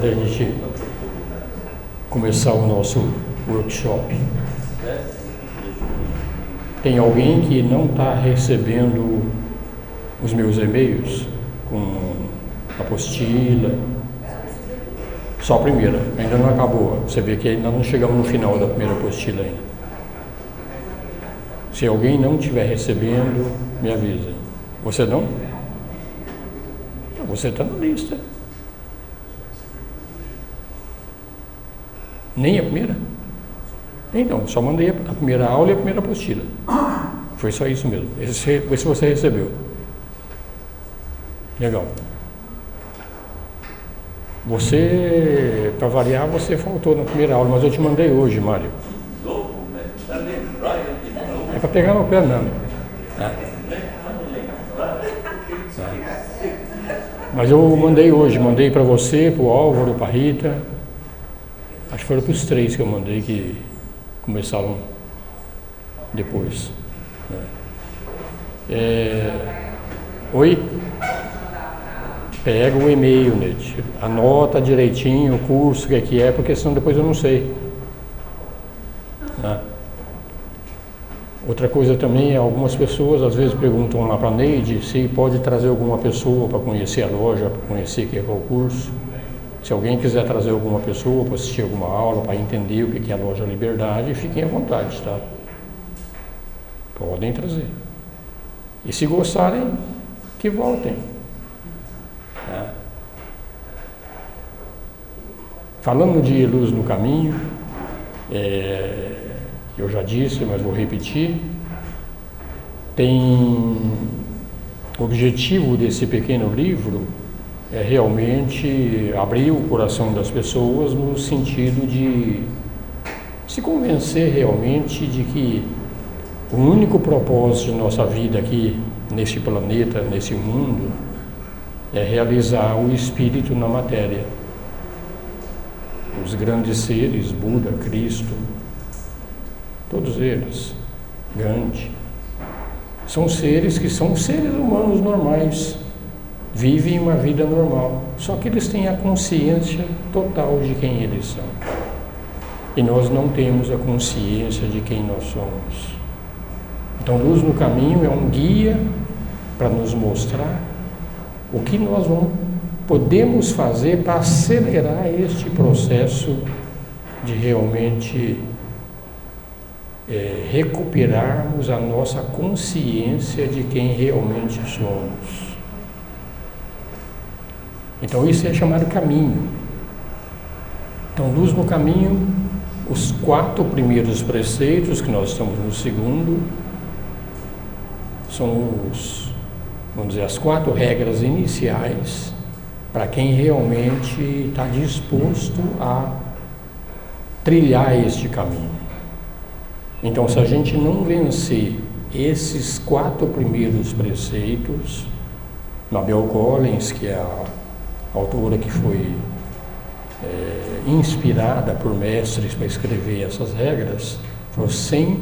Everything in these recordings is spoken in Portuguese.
a gente começar o nosso workshop. Tem alguém que não está recebendo os meus e-mails com apostila? Só a primeira, ainda não acabou. Você vê que ainda não chegamos no final da primeira apostila ainda. Se alguém não estiver recebendo, me avisa. Você não? Você está na lista. Nem a primeira? Então, só mandei a primeira aula e a primeira apostila. Foi só isso mesmo. Vê se você recebeu. Legal. Você, para variar, você faltou na primeira aula, mas eu te mandei hoje, Mário. É para pegar no pé mesmo. Mas eu mandei hoje, mandei para você, para o Álvaro, para a Rita. Acho que foram para os 3 que eu mandei que começaram depois. Oi? Pega o e-mail, Nete. Anota direitinho o curso, o que é, porque senão depois eu não sei. Outra coisa também, algumas pessoas às vezes perguntam lá para a Neide se pode trazer alguma pessoa para conhecer a loja, para conhecer o que é o curso. Se alguém quiser trazer alguma pessoa para assistir alguma aula, para entender o que é a loja Liberdade, fiquem à vontade, tá? Podem trazer. E se gostarem, que voltem. Falando de luz no caminho, eu já disse, mas vou repetir, o objetivo desse pequeno livro é realmente abrir o coração das pessoas no sentido de se convencer realmente de que o único propósito de nossa vida aqui, neste planeta, nesse mundo, é realizar o espírito na matéria. Os grandes seres, Buda, Cristo, todos eles, Gandhi, são seres que são seres humanos normais, vivem uma vida normal, só que eles têm a consciência total de quem eles são. E nós não temos a consciência de quem nós somos. Então, Luz no Caminho é um guia para nos mostrar o que nós podemos fazer para acelerar este processo de realmente recuperarmos a nossa consciência de quem realmente somos. Então isso é chamado caminho. Então, Luz no Caminho, os 4 primeiros preceitos, que nós estamos no segundo, são vamos dizer, as 4 regras iniciais para quem realmente está disposto a trilhar este caminho. Então, se a gente não vencer esses 4 primeiros preceitos, Mabel Collins, que é a autora que foi inspirada por mestres para escrever essas regras, falou: sem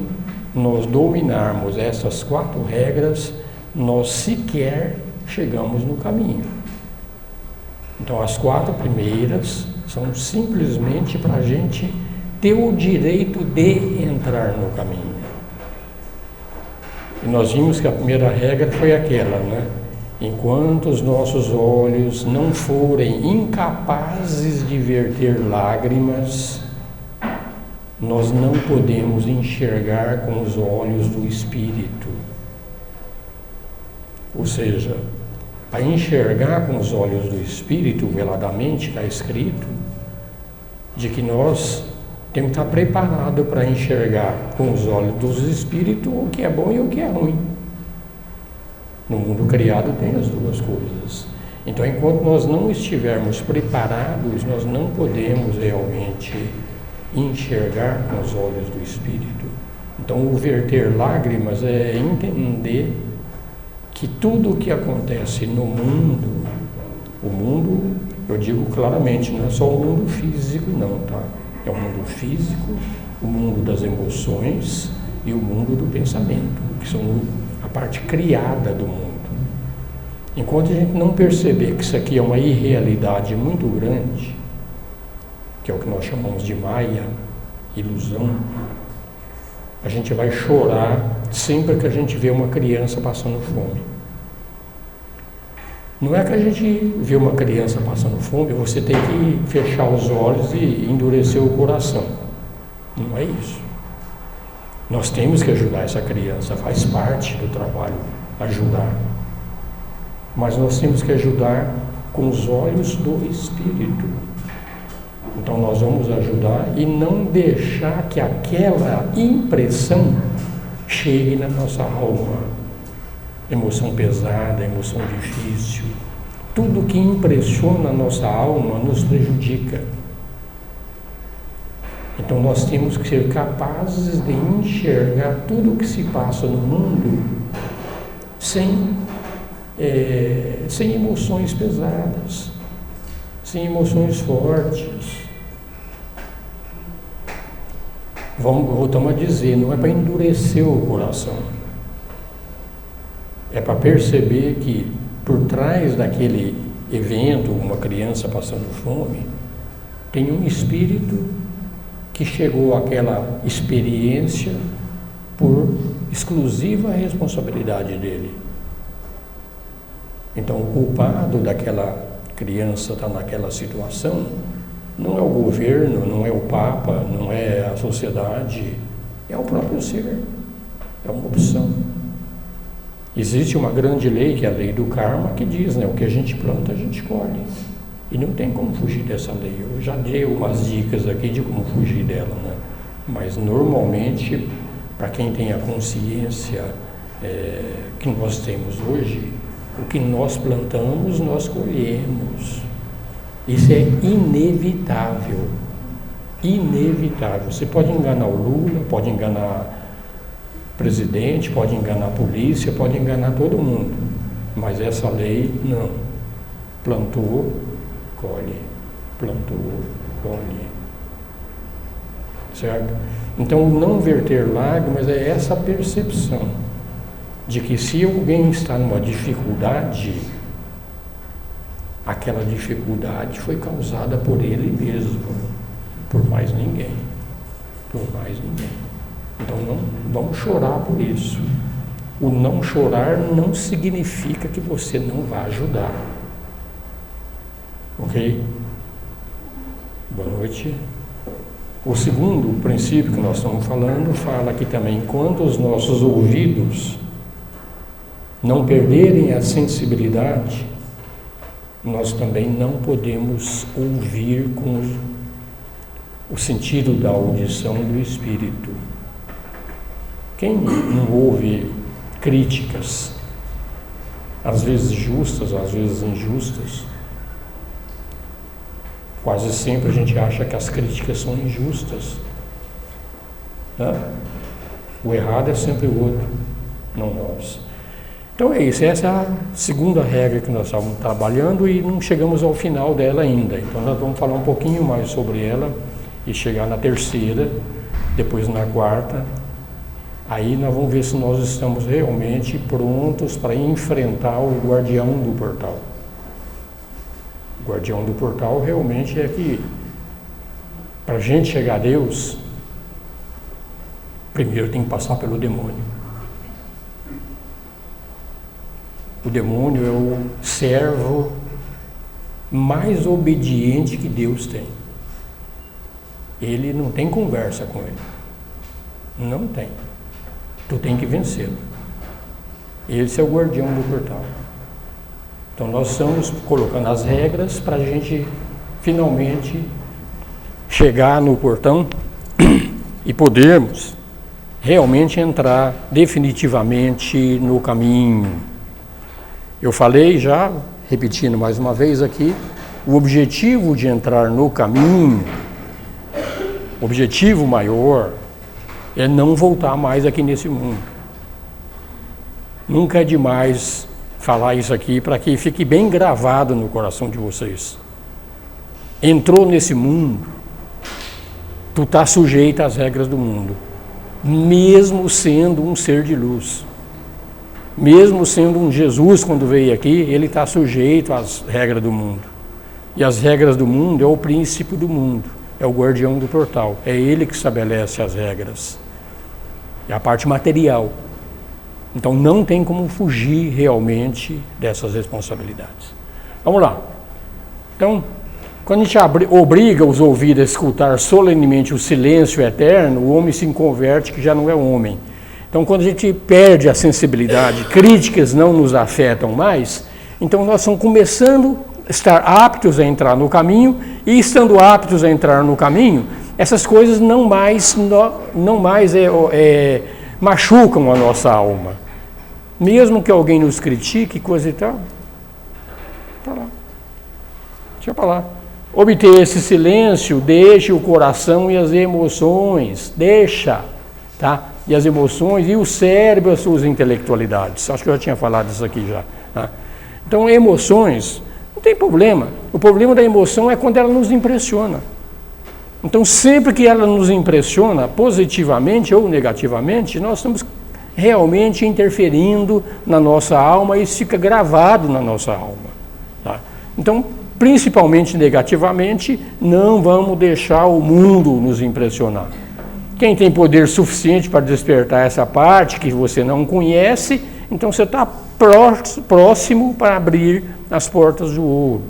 nós dominarmos essas 4 regras, nós sequer chegamos no caminho. Então, as 4 primeiras são simplesmente para a gente ter o direito de entrar no caminho. E nós vimos que a primeira regra foi aquela, né? Enquanto os nossos olhos não forem incapazes de verter lágrimas, nós não podemos enxergar com os olhos do Espírito. Ou seja, para enxergar com os olhos do Espírito, veladamente está escrito, de que nós temos que estar preparados para enxergar com os olhos do Espírito o que é bom e o que é ruim. No mundo criado tem as duas coisas. Então, enquanto nós não estivermos preparados, nós não podemos realmente enxergar com os olhos do Espírito. Então, o verter lágrimas é entender que tudo o que acontece no mundo, o mundo, eu digo claramente, não é só o mundo físico não, tá? É o mundo físico, o mundo das emoções e o mundo do pensamento, que são a parte criada do mundo. Enquanto a gente não perceber que isso aqui é uma irrealidade muito grande, que é o que nós chamamos de Maya, ilusão, a gente vai chorar sempre que a gente vê uma criança passando fome. Não é que a gente vê uma criança passando fome, você tem que fechar os olhos e endurecer o coração. Não é isso. Nós temos que ajudar essa criança, faz parte do trabalho ajudar. Mas nós temos que ajudar com os olhos do Espírito. Então nós vamos ajudar e não deixar que aquela impressão chegue na nossa alma. Emoção pesada, emoção difícil. Tudo que impressiona a nossa alma nos prejudica. Então nós temos que ser capazes de enxergar tudo o que se passa no mundo sem emoções pesadas, sem emoções fortes. Voltamos a dizer, não é para endurecer o coração. É para perceber que por trás daquele evento, uma criança passando fome, tem um espírito que chegou àquela experiência por exclusiva responsabilidade dele. Então, o culpado daquela criança estar naquela situação não é o governo, não é o Papa, não é a sociedade, é o próprio ser, é uma opção. Existe uma grande lei, que é a lei do karma, que diz, né, o que a gente planta, a gente colhe. E não tem como fugir dessa lei. Eu já dei umas dicas aqui de como fugir dela, né? Mas normalmente, para quem tem a consciência que nós temos hoje, o que nós plantamos, nós colhemos. Isso é inevitável. Inevitável. Você pode enganar o Lula, pode enganar o presidente, pode enganar a polícia, pode enganar todo mundo. Mas essa lei, não. Plantou, colhe. Plantou, colhe. Certo? Então, não verter lágrimas é essa percepção de que se alguém está numa dificuldade, aquela dificuldade foi causada por ele mesmo, por mais ninguém. Por mais ninguém. Então, não vamos chorar por isso. O não chorar não significa que você não vai ajudar. Ok? Boa noite. O segundo princípio que nós estamos falando fala aqui também, enquanto os nossos ouvidos não perderem a sensibilidade, nós também não podemos ouvir com o sentido da audição do Espírito. Quem não ouve críticas, às vezes justas, às vezes injustas, quase sempre a gente acha que as críticas são injustas, né? O errado é sempre o outro, não nós. Então é isso, essa é a segunda regra que nós estamos trabalhando e não chegamos ao final dela ainda. Então nós vamos falar um pouquinho mais sobre ela e chegar na terceira, depois na quarta. Aí nós vamos ver se nós estamos realmente prontos para enfrentar o guardião do portal. O guardião do portal realmente é que, para a gente chegar a Deus, primeiro tem que passar pelo demônio. O demônio é o servo mais obediente que Deus tem. Ele não tem conversa com ele. Não tem. Tu tem que vencê-lo. Esse é o guardião do portal. Então nós estamos colocando as regras para a gente finalmente chegar no portão e podermos realmente entrar definitivamente no caminho. Eu falei já, repetindo mais uma vez aqui, o objetivo de entrar no caminho, o objetivo maior, é não voltar mais aqui nesse mundo. Nunca é demais falar isso aqui para que fique bem gravado no coração de vocês. Entrou nesse mundo, tu está sujeito às regras do mundo, mesmo sendo um ser de luz. Mesmo sendo um Jesus, quando veio aqui, ele está sujeito às regras do mundo. E as regras do mundo é o princípio do mundo. é o guardião do portal, é ele que estabelece as regras, é a parte material. Então não tem como fugir realmente dessas responsabilidades. Vamos lá. Então, quando a gente obriga os ouvidos a escutar solenemente o silêncio eterno, o homem se converte que já não é homem. Então, quando a gente perde a sensibilidade, críticas não nos afetam mais, então nós estamos começando a estar aptos a entrar no caminho, e estando aptos a entrar no caminho, essas coisas não mais machucam a nossa alma. Mesmo que alguém nos critique, coisa e tal, para lá. Deixa para lá. Obter esse silêncio, deixe o coração e as emoções, deixa, tá? E as emoções e o cérebro, as suas intelectualidades. Acho que eu já tinha falado isso aqui já. Tá? Então, emoções, não tem problema. O problema da emoção é quando ela nos impressiona. Então, sempre que ela nos impressiona, positivamente ou negativamente, nós estamos realmente interferindo na nossa alma e isso fica gravado na nossa alma. Tá? Então, principalmente negativamente, não vamos deixar o mundo nos impressionar. Quem tem poder suficiente para despertar essa parte que você não conhece, então você está próximo para abrir as portas do ouro.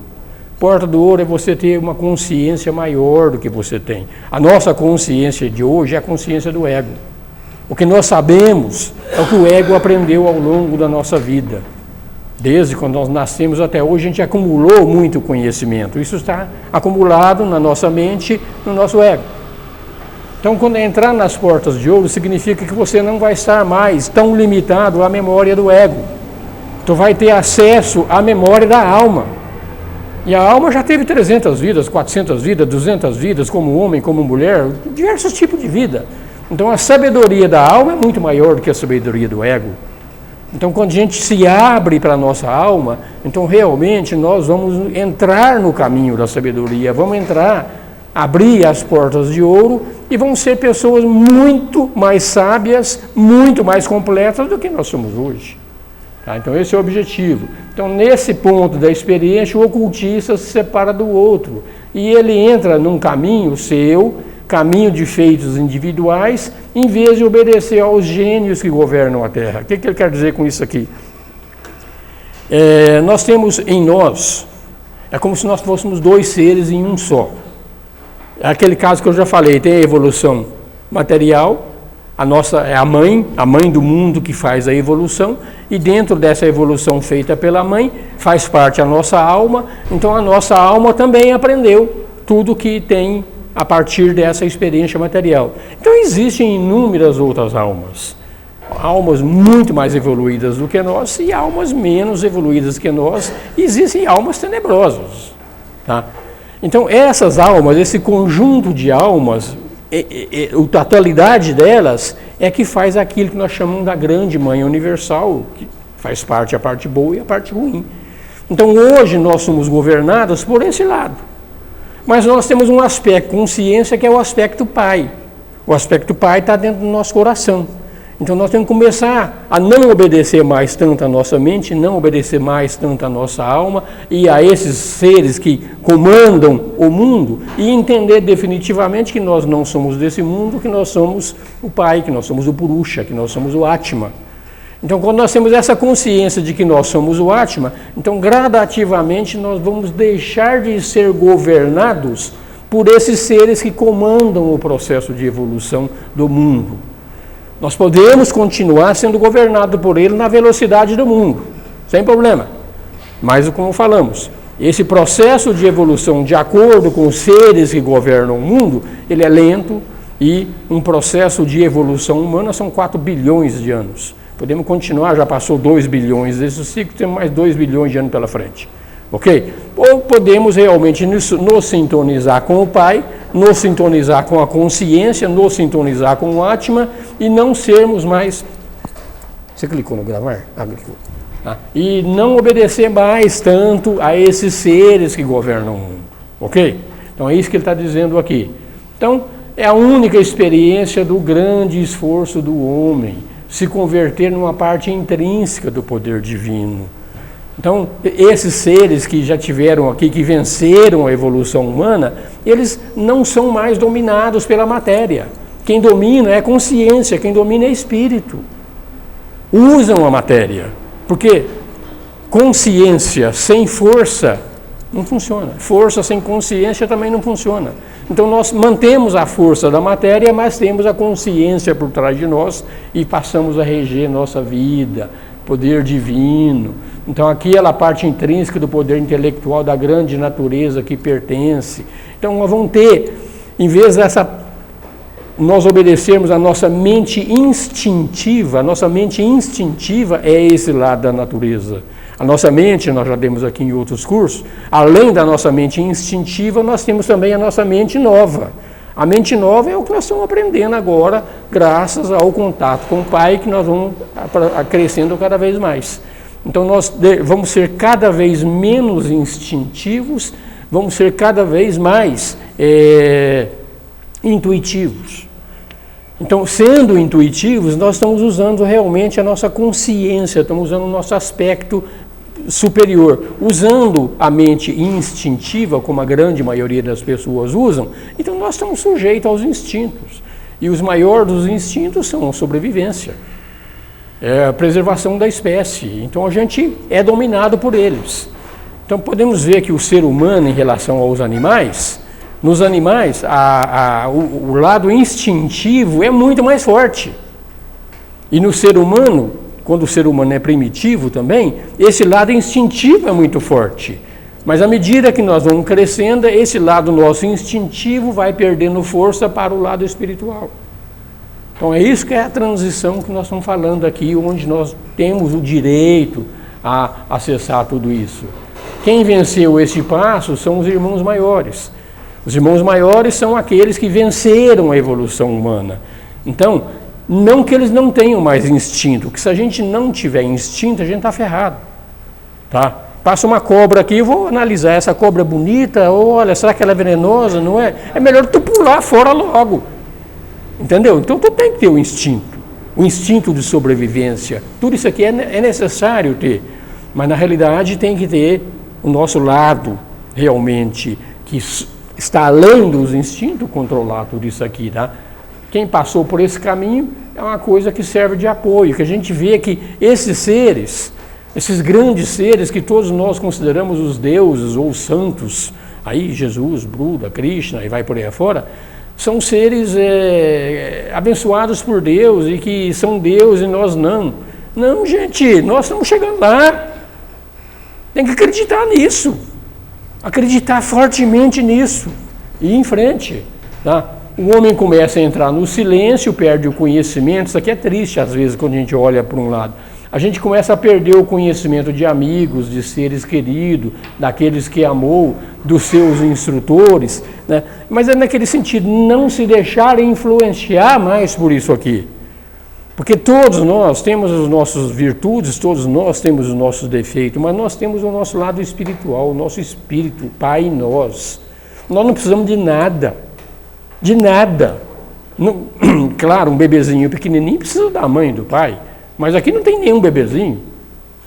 Porta do ouro é você ter uma consciência maior do que você tem. A nossa consciência de hoje é a consciência do ego. O que nós sabemos é o que o ego aprendeu ao longo da nossa vida. Desde quando nós nascemos até hoje, a gente acumulou muito conhecimento. Isso está acumulado na nossa mente, no nosso ego. Então, quando entrar nas portas de ouro, significa que você não vai estar mais tão limitado à memória do ego. Tu vai ter acesso à memória da alma. E a alma já teve 300 vidas, 400 vidas, 200 vidas, como homem, como mulher, diversos tipos de vida. Então, a sabedoria da alma é muito maior do que a sabedoria do ego. Então, quando a gente se abre para a nossa alma, então realmente nós vamos entrar no caminho da sabedoria, vamos abrir as portas de ouro e vamos ser pessoas muito mais sábias, muito mais completas do que nós somos hoje. Tá? Então, esse é o objetivo. Então, nesse ponto da experiência, o ocultista se separa do outro e ele entra num caminho seu, caminho de feitos individuais, em vez de obedecer aos gênios que governam a Terra. O que ele quer dizer com isso aqui? Nós temos em nós, é como se nós fôssemos dois seres em um só. É aquele caso que eu já falei, tem a evolução material, a nossa é a mãe do mundo que faz a evolução, e dentro dessa evolução feita pela mãe, faz parte a nossa alma, então a nossa alma também aprendeu tudo que tem a partir dessa experiência material. Então existem inúmeras outras almas muito mais evoluídas do que nós e almas menos evoluídas que nós, e existem almas tenebrosas. Tá? Então essas almas, esse conjunto de almas, a totalidade delas é que faz aquilo que nós chamamos da grande mãe universal, que faz parte a parte boa e a parte ruim. Então hoje nós somos governados por esse lado. Mas nós temos um aspecto, consciência, que é o aspecto pai. O aspecto pai está dentro do nosso coração. Então nós temos que começar a não obedecer mais tanto a nossa mente, não obedecer mais tanto a nossa alma e a esses seres que comandam o mundo e entender definitivamente que nós não somos desse mundo, que nós somos o pai, que nós somos o Purusha, que nós somos o Atma. Então, quando nós temos essa consciência de que nós somos o Atma, então gradativamente nós vamos deixar de ser governados por esses seres que comandam o processo de evolução do mundo. Nós podemos continuar sendo governados por ele na velocidade do mundo, sem problema. Mas, como falamos, esse processo de evolução, de acordo com os seres que governam o mundo, ele é lento e um processo de evolução humana são 4 bilhões de anos. Podemos continuar, já passou 2 bilhões desse ciclo, temos mais 2 bilhões de anos pela frente. Ok? Ou podemos realmente nos sintonizar com o Pai, nos sintonizar com a consciência, nos sintonizar com o Atma e não sermos mais... Você clicou no gravar? Clicou. E não obedecer mais tanto a esses seres que governam o mundo. Ok? Então é isso que ele está dizendo aqui. Então, é a única experiência do grande esforço do homem, se converter numa parte intrínseca do poder divino. Então, esses seres que já tiveram aqui, que venceram a evolução humana, eles não são mais dominados pela matéria. Quem domina é a consciência, quem domina é espírito. Usam a matéria, porque consciência sem força não funciona. Força sem consciência também não funciona. Então nós mantemos a força da matéria, mas temos a consciência por trás de nós e passamos a reger nossa vida, poder divino. Então aquela parte intrínseca do poder intelectual da grande natureza que pertence. Então nós vamos ter, em vez dessa, nós obedecermos a nossa mente instintiva, é esse lado da natureza. A nossa mente, nós já demos aqui em outros cursos, além da nossa mente instintiva, nós temos também a nossa mente nova. A mente nova é o que nós estamos aprendendo agora, graças ao contato com o Pai, que nós vamos crescendo cada vez mais. Então nós vamos ser cada vez menos instintivos, vamos ser cada vez mais intuitivos. Então, sendo intuitivos, nós estamos usando realmente a nossa consciência, estamos usando o nosso aspecto superior. Usando a mente instintiva, como a grande maioria das pessoas usam, então nós estamos sujeitos aos instintos. E os maiores dos instintos são a sobrevivência, a preservação da espécie. Então a gente é dominado por eles. Então podemos ver que o ser humano, em relação aos animais, nos animais, o lado instintivo é muito mais forte. E no ser humano, quando o ser humano é primitivo também, esse lado instintivo é muito forte. Mas à medida que nós vamos crescendo, esse lado nosso instintivo vai perdendo força para o lado espiritual. Então é isso que é a transição que nós estamos falando aqui, onde nós temos o direito a acessar tudo isso. Quem venceu esse passo são os irmãos maiores. Os irmãos maiores são aqueles que venceram a evolução humana. Então, não que eles não tenham mais instinto, que se a gente não tiver instinto, a gente está ferrado. Tá? Passa uma cobra aqui, eu vou analisar, essa cobra é bonita, olha, será que ela é venenosa? Não é? É melhor tu pular fora logo. Entendeu? Então tu tem que ter o instinto de sobrevivência. Tudo isso aqui é necessário ter, mas na realidade tem que ter o nosso lado realmente que está além dos instintos, controlar tudo isso aqui, tá? Quem passou por esse caminho é uma coisa que serve de apoio, que a gente vê que esses seres, esses grandes seres que todos nós consideramos os deuses ou os santos, aí Jesus, Buda, Krishna e vai por aí afora, são seres abençoados por Deus e que são Deus e nós não. Não, gente, nós estamos chegando lá. Tem que acreditar nisso. Acreditar fortemente nisso e ir em frente. Tá? O homem começa a entrar no silêncio, perde o conhecimento. Isso aqui é triste às vezes quando a gente olha para um lado. A gente começa a perder o conhecimento de amigos, de seres queridos, daqueles que amou, dos seus instrutores, né? Mas é naquele sentido, não se deixar influenciar mais por isso aqui. Porque todos nós temos as nossas virtudes, todos nós temos os nossos defeitos, mas nós temos o nosso lado espiritual, o nosso espírito, o Pai em nós. Nós não precisamos de nada, de nada. Não, claro, um bebezinho pequenininho precisa da mãe e do pai, mas aqui não tem nenhum bebezinho.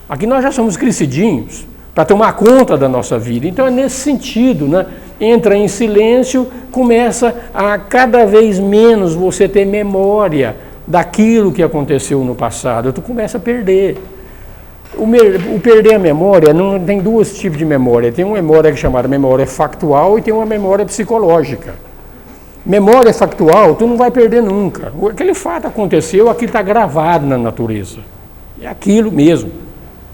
Aqui nós já somos crescidinhos para tomar conta da nossa vida. Então é nesse sentido, né? Entra em silêncio, começa a cada vez menos você ter memória daquilo que aconteceu no passado. Tu começa a perder. O perder a memória, não tem dois tipos de memória. Tem uma memória chamada memória factual e tem uma memória psicológica. Memória factual, tu não vai perder nunca. Aquele fato aconteceu, aquilo está gravado na natureza. É aquilo mesmo.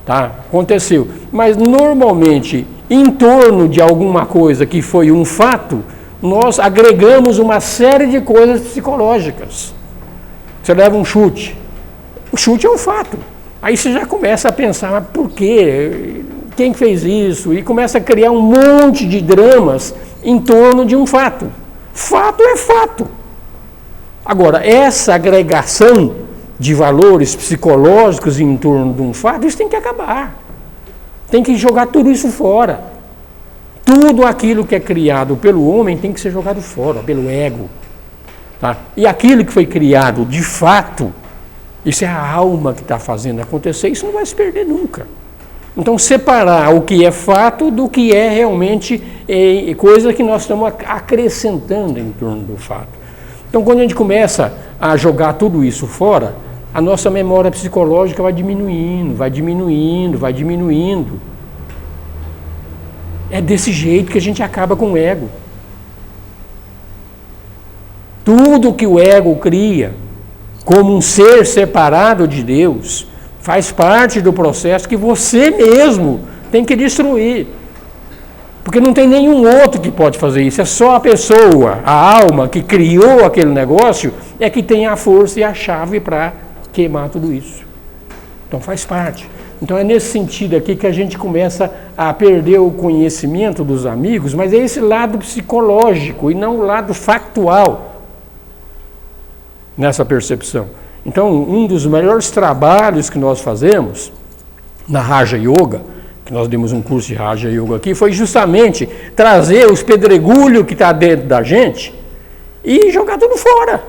Tá? Aconteceu. Mas normalmente, em torno de alguma coisa que foi um fato, nós agregamos uma série de coisas psicológicas. Você leva um chute. O chute é um fato. Aí você já começa a pensar, mas por quê? Quem fez isso? E começa a criar um monte de dramas em torno de um fato. Fato é fato. Agora, essa agregação de valores psicológicos em torno de um fato, isso tem que acabar. Tem que jogar tudo isso fora. Tudo aquilo que é criado pelo homem tem que ser jogado fora, pelo ego. Tá? E aquilo que foi criado de fato, isso é a alma que está fazendo acontecer, isso não vai se perder nunca. Então, separar o que é fato do que é realmente coisa que nós estamos acrescentando em torno do fato. Então, quando a gente começa a jogar tudo isso fora, a nossa memória psicológica vai diminuindo, vai diminuindo, vai diminuindo. É desse jeito que a gente acaba com o ego. Tudo que o ego cria como um ser separado de Deus faz parte do processo que você mesmo tem que destruir. Porque não tem nenhum outro que pode fazer isso. É só a pessoa, a alma que criou aquele negócio, é que tem a força e a chave para queimar tudo isso. Então faz parte. Então é nesse sentido aqui que a gente começa a perder o conhecimento dos amigos, mas é esse lado psicológico e não o lado factual nessa percepção. Então, um dos melhores trabalhos que nós fazemos na Raja Yoga, que nós demos um curso de Raja Yoga aqui, foi justamente trazer os pedregulhos que está dentro da gente e jogar tudo fora.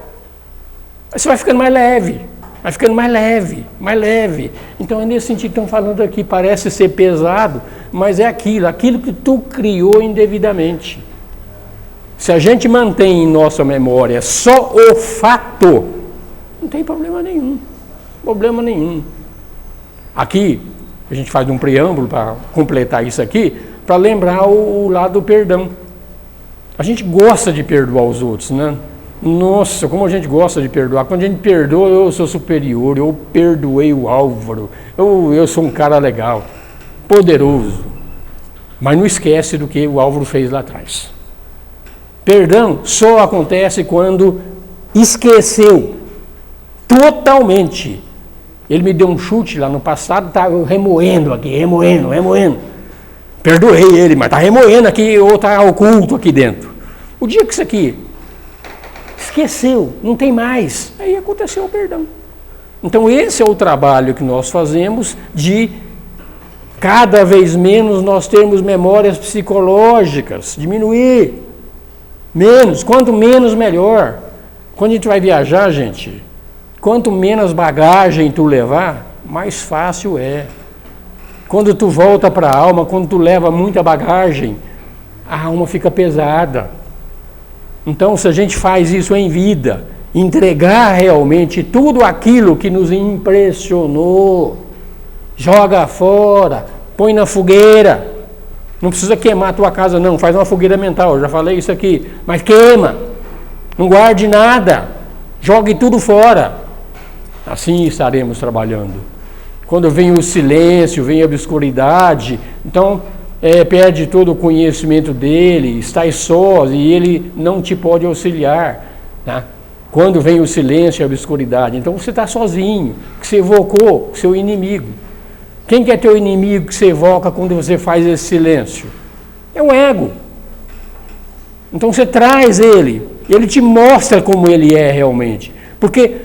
Aí você vai ficando mais leve, vai ficando mais leve, mais leve. Então é nesse sentido que estão falando aqui, parece ser pesado, mas é aquilo que tu criou indevidamente. Se a gente mantém em nossa memória só o fato, não tem problema nenhum. Problema nenhum. Aqui, a gente faz um preâmbulo para completar isso aqui, para lembrar o lado do perdão. A gente gosta de perdoar os outros, né? Nossa, como a gente gosta de perdoar. Quando a gente perdoa, eu sou superior, eu perdoei o Álvaro, eu sou um cara legal, poderoso. Mas não esquece do que o Álvaro fez lá atrás. Perdão só acontece quando esqueceu totalmente. Ele me deu um chute lá no passado, está remoendo aqui, remoendo. Perdoei ele, mas está remoendo aqui ou está oculto aqui dentro. O dia que isso aqui esqueceu, não tem mais, aí aconteceu o perdão. Então esse é o trabalho que nós fazemos de cada vez menos nós termos memórias psicológicas, diminuir. Menos, quanto menos melhor. Quando a gente vai viajar, gente, quanto menos bagagem tu levar, mais fácil é. Quando tu volta para a alma, quando tu leva muita bagagem, a alma fica pesada. Então, se a gente faz isso em vida, entregar realmente tudo aquilo que nos impressionou, joga fora, põe na fogueira. Não precisa queimar a tua casa não, faz uma fogueira mental, eu já falei isso aqui, mas queima, não guarde nada, jogue tudo fora. Assim estaremos trabalhando. Quando vem o silêncio, vem a obscuridade, então perde todo o conhecimento dele, estás só e ele não te pode auxiliar. Tá? Quando vem o silêncio e a obscuridade, então você está sozinho, que você evocou o seu inimigo. Quem que é teu inimigo que você evoca quando você faz esse silêncio? É o ego. Então você traz ele te mostra como ele é realmente. Porque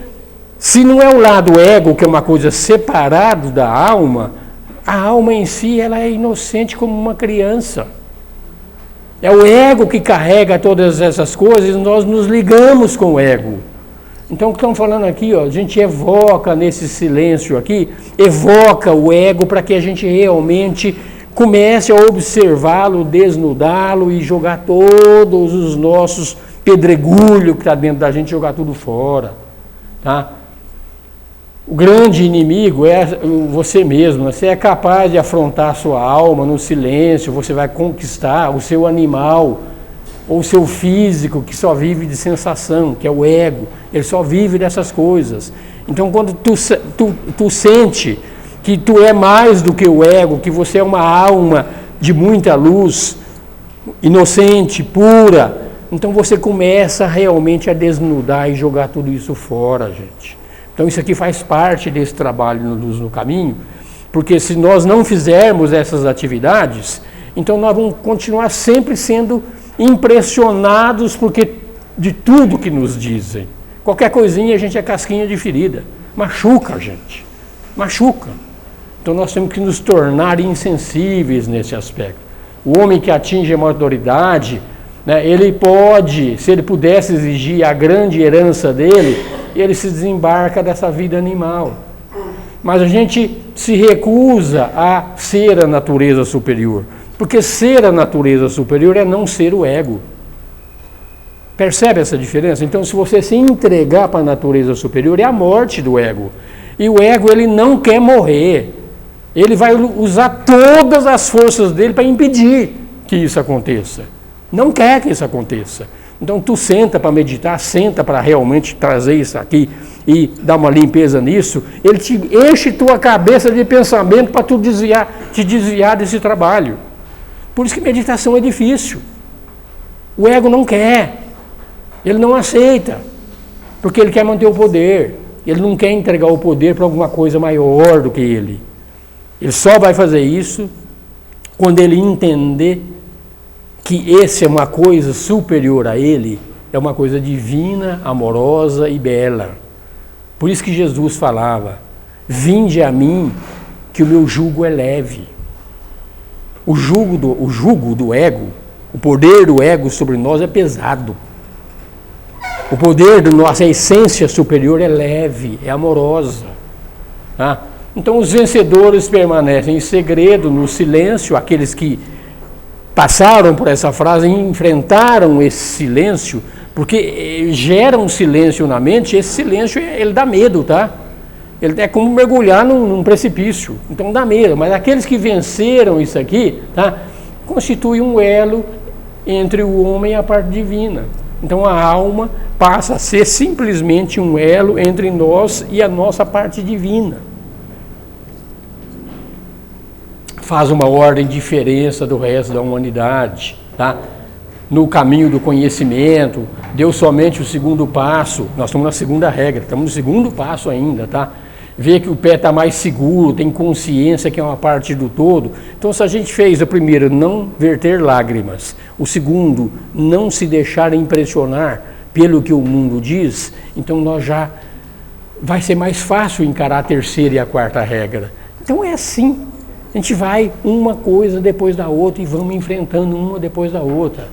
se não é o lado ego, que é uma coisa separada da alma, a alma em si ela é inocente como uma criança. É o ego que carrega todas essas coisas e nós nos ligamos com o ego. Então, o que estamos falando aqui, ó, a gente evoca nesse silêncio aqui, evoca o ego para que a gente realmente comece a observá-lo, desnudá-lo e jogar todos os nossos pedregulhos que está dentro da gente, jogar tudo fora. Tá? O grande inimigo é você mesmo. Você é capaz de afrontar a sua alma no silêncio, você vai conquistar o seu animal, ou o seu físico que só vive de sensação, que é o ego, ele só vive dessas coisas. Então quando tu sente que tu é mais do que o ego, que você é uma alma de muita luz, inocente, pura, então você começa realmente a desnudar e jogar tudo isso fora, gente. Então isso aqui faz parte desse trabalho no Luz no Caminho, porque se nós não fizermos essas atividades, então nós vamos continuar sempre sendo impressionados porque de tudo que nos dizem. Qualquer coisinha a gente é casquinha de ferida. Machuca a gente. Machuca. Então nós temos que nos tornar insensíveis nesse aspecto. O homem que atinge a maturidade, né, ele pode, se ele pudesse exigir a grande herança dele, ele se desembarca dessa vida animal. Mas a gente se recusa a ser a natureza superior. Porque ser a natureza superior é não ser o ego. Percebe essa diferença? Então, se você se entregar para a natureza superior, é a morte do ego. E o ego, ele não quer morrer. Ele vai usar todas as forças dele para impedir que isso aconteça. Não quer que isso aconteça. Então, tu senta para meditar, senta para realmente trazer isso aqui e dar uma limpeza nisso, ele te enche tua cabeça de pensamento para tu te desviar desse trabalho. Por isso que meditação é difícil. O ego não quer, ele não aceita, porque ele quer manter o poder, ele não quer entregar o poder para alguma coisa maior do que ele. Ele só vai fazer isso quando ele entender que esse é uma coisa superior a ele, é uma coisa divina, amorosa e bela. Por isso que Jesus falava: vinde a mim, que o meu jugo é leve. O jugo do ego, o poder do ego sobre nós é pesado. O poder da nossa essência superior é leve, é amorosa. Tá? Então os vencedores permanecem em segredo, no silêncio, aqueles que passaram por essa frase e enfrentaram esse silêncio, porque gera um silêncio na mente. Esse silêncio, ele dá medo, tá? Ele é como mergulhar num precipício, então dá medo. Mas aqueles que venceram isso aqui, tá? Constitui um elo entre o homem e a parte divina. Então a alma passa a ser simplesmente um elo entre nós e a nossa parte divina. Faz uma ordem de diferença do resto da humanidade, tá? No caminho do conhecimento, deu somente o segundo passo. Nós estamos na segunda regra, estamos no segundo passo ainda, tá? Vê que o pé está mais seguro, tem consciência que é uma parte do todo. Então, se a gente fez o primeiro, não verter lágrimas, o segundo, não se deixar impressionar pelo que o mundo diz, então nós já vai ser mais fácil encarar a terceira e a quarta regra. Então é assim. A gente vai uma coisa depois da outra e vamos enfrentando uma depois da outra.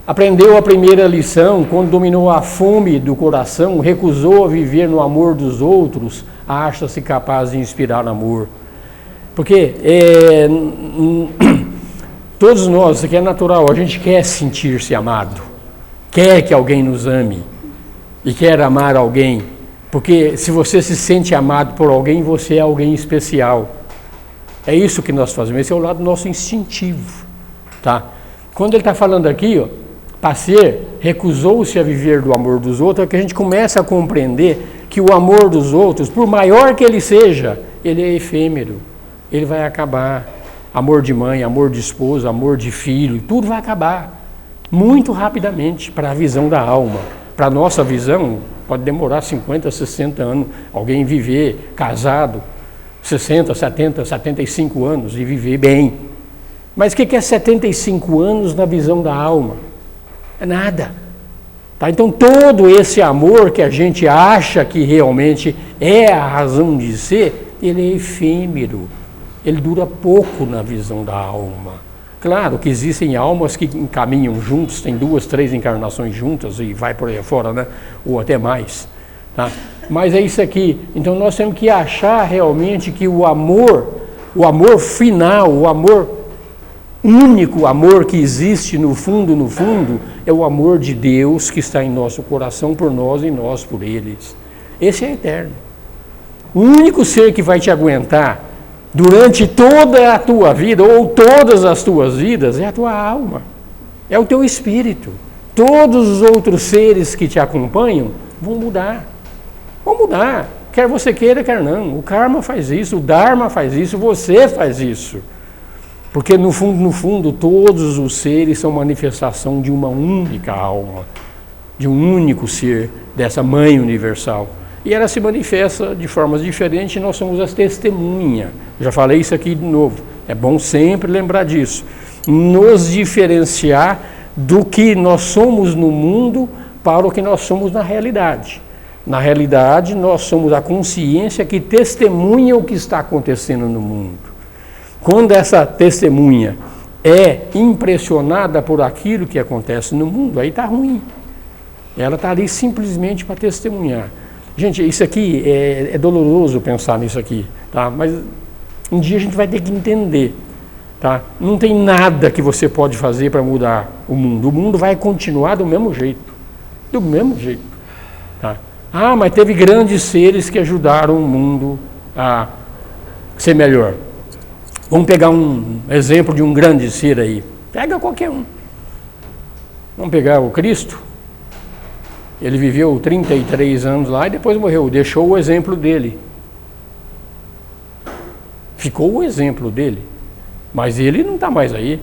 Aprendeu a primeira lição quando dominou a fome do coração, recusou a viver no amor dos outros, acha-se capaz de inspirar amor. Porque todos nós, isso aqui é natural, a gente quer sentir-se amado, quer que alguém nos ame e quer amar alguém, porque se você se sente amado por alguém, você é alguém especial. É isso que nós fazemos, esse é o lado nosso instintivo, tá? Quando ele está falando aqui, ó, Passer recusou-se a viver do amor dos outros, é que a gente começa a compreender que o amor dos outros, por maior que ele seja, ele é efêmero, ele vai acabar. Amor de mãe, amor de esposa, amor de filho, tudo vai acabar muito rapidamente para a visão da alma. Para a nossa visão, pode demorar 50, 60 anos, alguém viver casado, 60, 70, 75 anos e viver bem. Mas o que é 75 anos na visão da alma? É nada. Tá? Então todo esse amor que a gente acha que realmente é a razão de ser, ele é efêmero. Ele dura pouco na visão da alma. Claro que existem almas que caminham juntos, tem 2, 3 encarnações juntas e vai por aí fora, né? Ou até mais. Tá? Mas é isso aqui. Então nós temos que achar realmente que o amor final, o amor único, o amor que existe no fundo, é o amor de Deus que está em nosso coração por nós e nós por eles. Esse é eterno. O único ser que vai te aguentar durante toda a tua vida, ou todas as tuas vidas, é a tua alma, é o teu espírito. Todos os outros seres que te acompanham vão mudar. Vão mudar, quer você queira, quer não. O karma faz isso, o dharma faz isso, você faz isso. Porque no fundo, todos os seres são manifestação de uma única alma, de um único ser, dessa mãe universal. E ela se manifesta de formas diferentes e nós somos as testemunhas. Já falei isso aqui de novo, é bom sempre lembrar disso. Nos diferenciar do que nós somos no mundo para o que nós somos na realidade. Na realidade, nós somos a consciência que testemunha o que está acontecendo no mundo. Quando essa testemunha é impressionada por aquilo que acontece no mundo, aí está ruim. Ela está ali simplesmente para testemunhar. Gente, isso aqui é doloroso pensar nisso aqui, tá? Mas Um dia a gente vai ter que entender, tá? Não tem nada que você pode fazer para mudar o mundo. O mundo vai continuar do mesmo jeito. Do mesmo jeito. Tá? Ah, mas teve grandes seres que ajudaram o mundo a ser melhor. Vamos pegar um exemplo de um grande ser aí. Pega qualquer um. Vamos pegar o Cristo. Ele viveu 33 anos lá e depois morreu. Deixou o exemplo dele. Ficou o exemplo dele. Mas ele não está mais aí.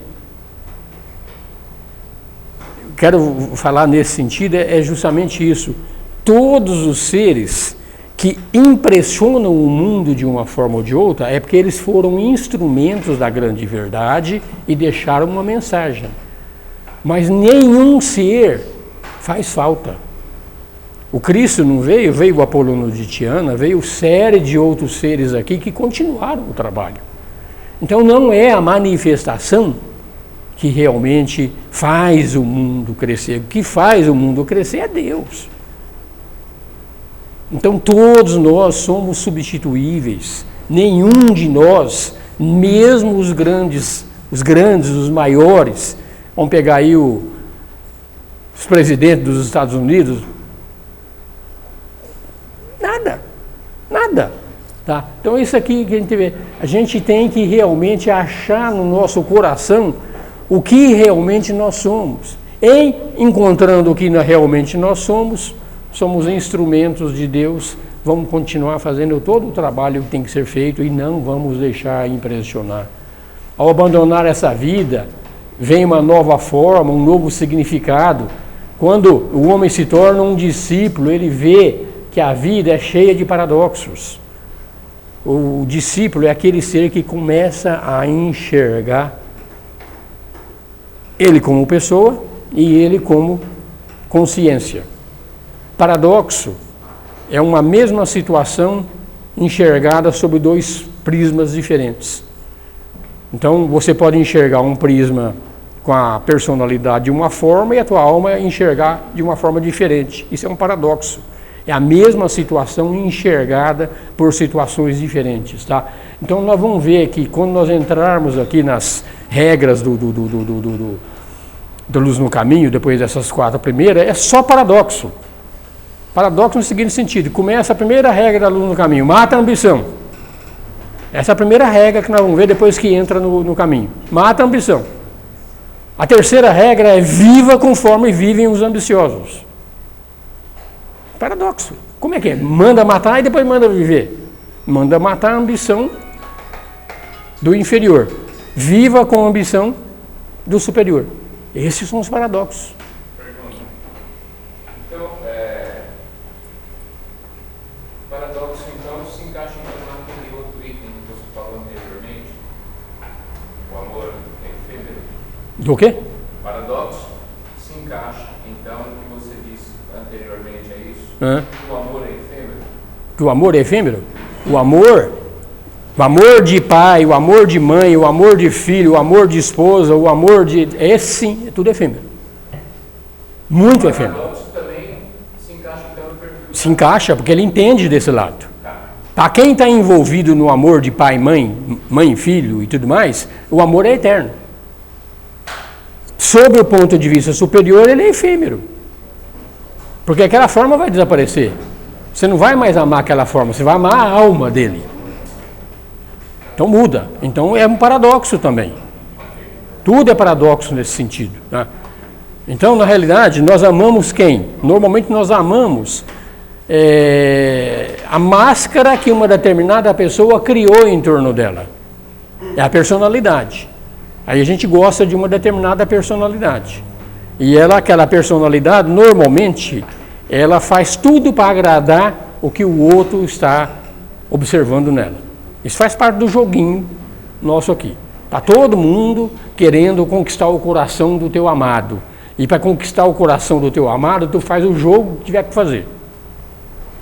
Quero falar nesse sentido, é justamente isso. Todos os seres que impressionam o mundo de uma forma ou de outra é porque eles foram instrumentos da grande verdade e deixaram uma mensagem. Mas nenhum ser faz falta. O Cristo não veio, veio o Apolono de Tiana, veio série de outros seres aqui que continuaram o trabalho. Então não é a manifestação que realmente faz o mundo crescer. O que faz o mundo crescer é Deus. Então todos nós somos substituíveis. Nenhum de nós, mesmo os grandes, os maiores, vamos pegar aí os presidentes dos Estados Unidos, nada. Tá? Então isso aqui que a gente vê, a gente tem que realmente achar no nosso coração o que realmente nós somos. Em encontrando o que realmente nós somos instrumentos de Deus, vamos continuar fazendo todo o trabalho que tem que ser feito e não vamos deixar impressionar. Ao abandonar essa vida, vem uma nova forma, um novo significado. Quando o homem se torna um discípulo, ele vê que a vida é cheia de paradoxos. O discípulo é aquele ser que começa a enxergar ele como pessoa e ele como consciência. Paradoxo é uma mesma situação enxergada sob dois prismas diferentes. Então você pode enxergar um prisma com a personalidade de uma forma e a tua alma enxergar de uma forma diferente. Isso é um paradoxo. É a mesma situação enxergada por situações diferentes, tá? Então nós vamos ver que quando nós entrarmos aqui nas regras do Luz no Caminho, depois dessas 4 primeiras, é só paradoxo. Paradoxo no seguinte sentido: começa a primeira regra da Luz no Caminho, mata a ambição. Essa é a primeira regra que nós vamos ver depois que entra no caminho. Mata a ambição. A terceira regra é viva conforme vivem os ambiciosos. Paradoxo. Como é que é? Manda matar e depois manda viver. Manda matar a ambição do inferior. Viva com a ambição do superior. Esses são os paradoxos. Pergunta. Então, paradoxo então se encaixa naquele outro item que você falou anteriormente? O amor efêmero? Do quê? Paradoxo se encaixa então no que você disse anteriormente, é isso? O amor é efêmero? Que o amor é efêmero? O amor de pai, o amor de mãe, o amor de filho, o amor de esposa, o amor de... Esse sim, é tudo efêmero. Muito efêmero. O paradoxo também se encaixa então no perfil. Se encaixa, porque ele entende desse lado. Para quem está envolvido no amor de pai, mãe, filho e tudo mais, o amor é eterno. Sob o ponto de vista superior, ele é efêmero. Porque aquela forma vai desaparecer. Você não vai mais amar aquela forma, você vai amar a alma dele. Então muda. Então é um paradoxo também. Tudo é paradoxo nesse sentido. Tá? Então, na realidade, nós amamos quem? Normalmente nós amamos a máscara que uma determinada pessoa criou em torno dela. É a personalidade. Aí a gente gosta de uma determinada personalidade. E aquela personalidade, normalmente, ela faz tudo para agradar o que o outro está observando nela. Isso faz parte do joguinho nosso aqui. Está todo mundo querendo conquistar o coração do teu amado. E para conquistar o coração do teu amado, tu faz o jogo que tiver que fazer.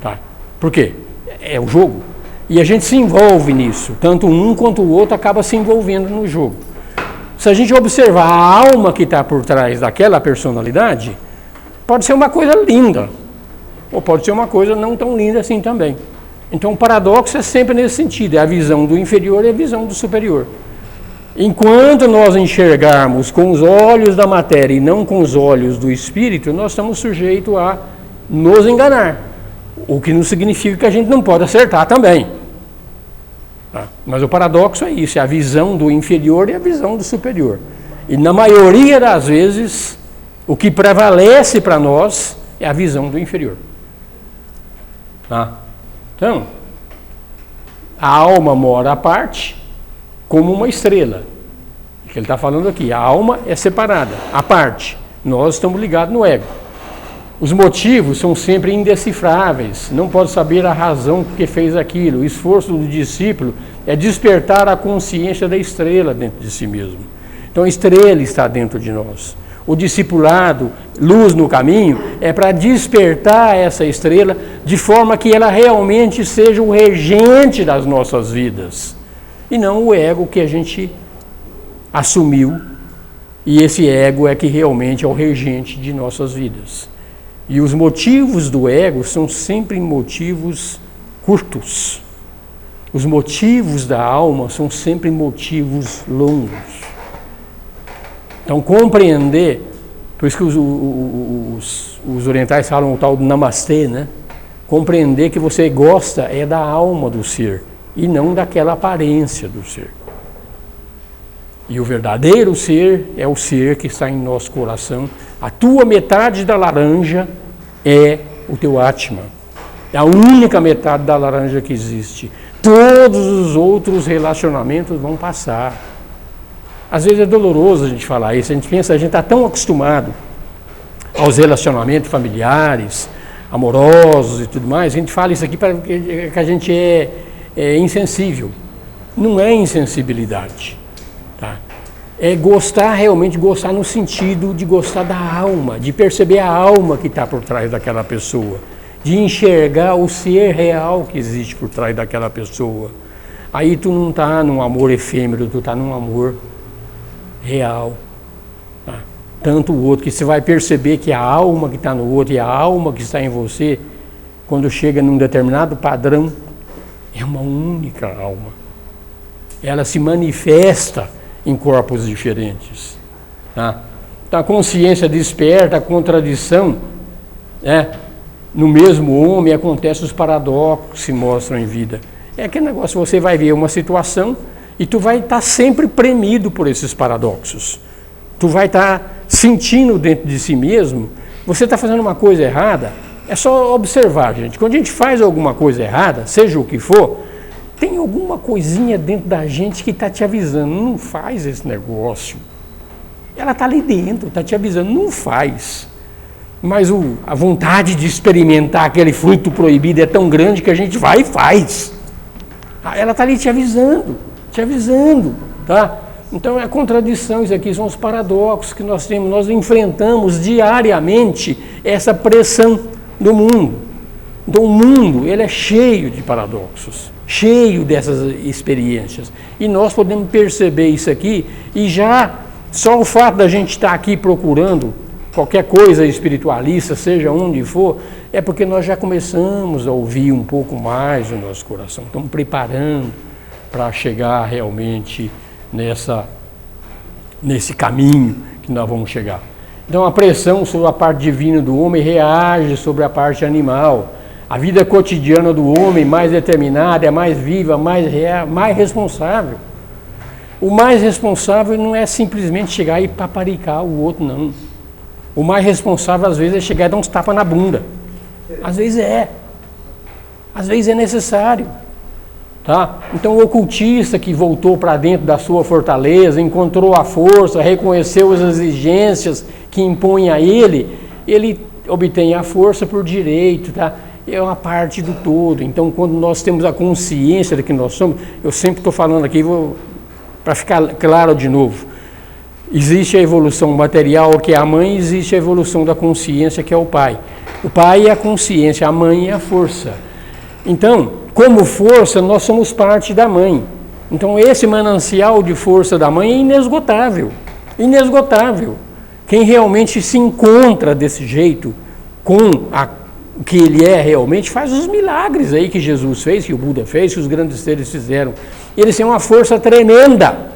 Tá? Por quê? É o jogo. E a gente se envolve nisso. Tanto um quanto o outro acaba se envolvendo no jogo. Se a gente observar a alma que está por trás daquela personalidade, pode ser uma coisa linda. Ou pode ser uma coisa não tão linda assim também. Então o paradoxo é sempre nesse sentido, é a visão do inferior e a visão do superior. Enquanto nós enxergarmos com os olhos da matéria e não com os olhos do espírito, nós estamos sujeitos a nos enganar, o que não significa que a gente não pode acertar também. Mas o paradoxo é isso, é a visão do inferior e a visão do superior. E na maioria das vezes, o que prevalece para nós é a visão do inferior. Então, a alma mora à parte, como uma estrela. O que ele está falando aqui, a alma é separada, à parte. Nós estamos ligados no ego. Os motivos são sempre indecifráveis, não pode saber a razão que fez aquilo. O esforço do discípulo é despertar a consciência da estrela dentro de si mesmo. Então a estrela está dentro de nós. O discipulado, luz no caminho, é para despertar essa estrela de forma que ela realmente seja o regente das nossas vidas. E não o ego que a gente assumiu, e esse ego é que realmente é o regente de nossas vidas. E os motivos do ego são sempre motivos curtos. Os motivos da alma são sempre motivos longos. Então, compreender, por isso que os orientais falam o tal do namastê, né? Compreender que você gosta é da alma do ser e não daquela aparência do ser. E o verdadeiro ser é o ser que está em nosso coração. A tua metade da laranja é o teu Atma. É a única metade da laranja que existe. Todos os outros relacionamentos vão passar. Às vezes é doloroso a gente falar isso. A gente pensa, a gente está tão acostumado aos relacionamentos familiares, amorosos e tudo mais. A gente fala isso aqui porque a gente é insensível. Não é insensibilidade. Tá? É gostar, realmente gostar no sentido de gostar da alma, de perceber a alma que está por trás daquela pessoa, de enxergar o ser real que existe por trás daquela pessoa. Aí tu não está num amor efêmero, tu está num amor real. Tá? Tanto o outro, que você vai perceber que a alma que está no outro e a alma que está em você, quando chega num determinado padrão, é uma única alma. Ela se manifesta em corpos diferentes. Tá? Então a consciência desperta, a contradição, no mesmo homem acontece os paradoxos que se mostram em vida. É aquele negócio, você vai ver uma situação e tu vai estar sempre premido por esses paradoxos. Tu vai estar sentindo dentro de si mesmo, você está fazendo uma coisa errada, é só observar, gente. Quando a gente faz alguma coisa errada, seja o que for, tem alguma coisinha dentro da gente que está te avisando, não faz esse negócio. Ela está ali dentro, está te avisando, não faz. Mas a vontade de experimentar aquele fruto proibido é tão grande que a gente vai e faz. Ela está ali te avisando, tá? Então é a contradição, isso aqui são os paradoxos que nós temos, nós enfrentamos diariamente essa pressão do mundo. Então o mundo, ele é cheio de paradoxos, cheio dessas experiências. E nós podemos perceber isso aqui e já, só o fato da gente estar aqui procurando qualquer coisa espiritualista, seja onde for, é porque nós já começamos a ouvir um pouco mais o nosso coração. Estamos preparando para chegar realmente nesse caminho que nós vamos chegar. Então a pressão sobre a parte divina do homem reage sobre a parte animal. A vida cotidiana do homem mais determinada, é mais viva, mais real, mais responsável. O mais responsável não é simplesmente chegar e paparicar o outro, não. O mais responsável, às vezes, é chegar e dar uns tapas na bunda. Às vezes é. Às vezes é necessário. Tá? Então, o ocultista que voltou para dentro da sua fortaleza, encontrou a força, reconheceu as exigências que impõem a ele obtém a força por direito, tá? É uma parte do todo. Então, quando nós temos a consciência de que nós somos, eu sempre estou falando aqui, para ficar claro de novo, existe a evolução material, que é a mãe, existe a evolução da consciência, que é o pai. O pai é a consciência, a mãe é a força. Então, como força, nós somos parte da mãe. Então, esse manancial de força da mãe é inesgotável. Inesgotável. Quem realmente se encontra desse jeito, com o que ele é realmente, faz os milagres aí que Jesus fez, que o Buda fez, que os grandes seres fizeram. Eles têm uma força tremenda.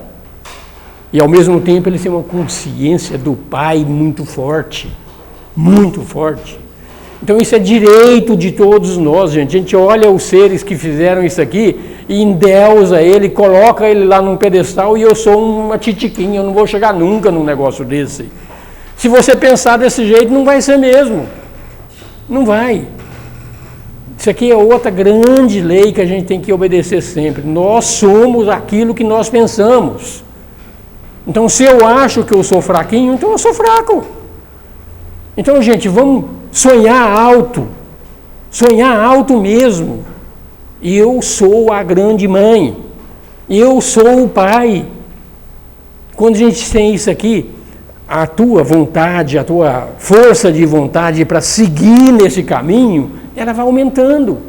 E ao mesmo tempo eles têm uma consciência do Pai muito forte. Muito forte. Então isso é direito de todos nós, gente. A gente olha os seres que fizeram isso aqui e endeusa ele, coloca ele lá num pedestal e eu sou uma titiquinha, eu não vou chegar nunca num negócio desse. Se você pensar desse jeito, não vai ser mesmo. Não vai. Isso aqui é outra grande lei que a gente tem que obedecer sempre. Nós somos aquilo que nós pensamos. Então, se eu acho que eu sou fraquinho, então eu sou fraco. Então, gente, vamos sonhar alto mesmo. Eu sou a grande mãe, eu sou o pai. Quando a gente tem isso aqui, a tua vontade, a tua força de vontade para seguir nesse caminho, ela vai aumentando,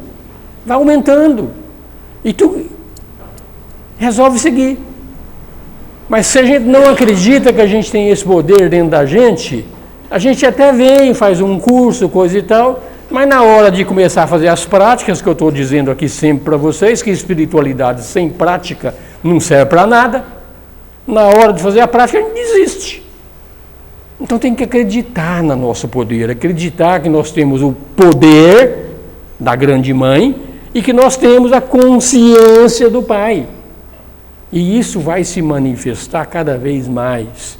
e tu resolve seguir. Mas se a gente não acredita que a gente tem esse poder dentro da gente, a gente até vem, faz um curso, coisa e tal, mas na hora de começar a fazer as práticas, que eu estou dizendo aqui sempre para vocês, que espiritualidade sem prática não serve para nada, na hora de fazer a prática a gente desiste. Então tem que acreditar no nosso poder, acreditar que nós temos o poder da grande mãe e que nós temos a consciência do Pai. E isso vai se manifestar cada vez mais.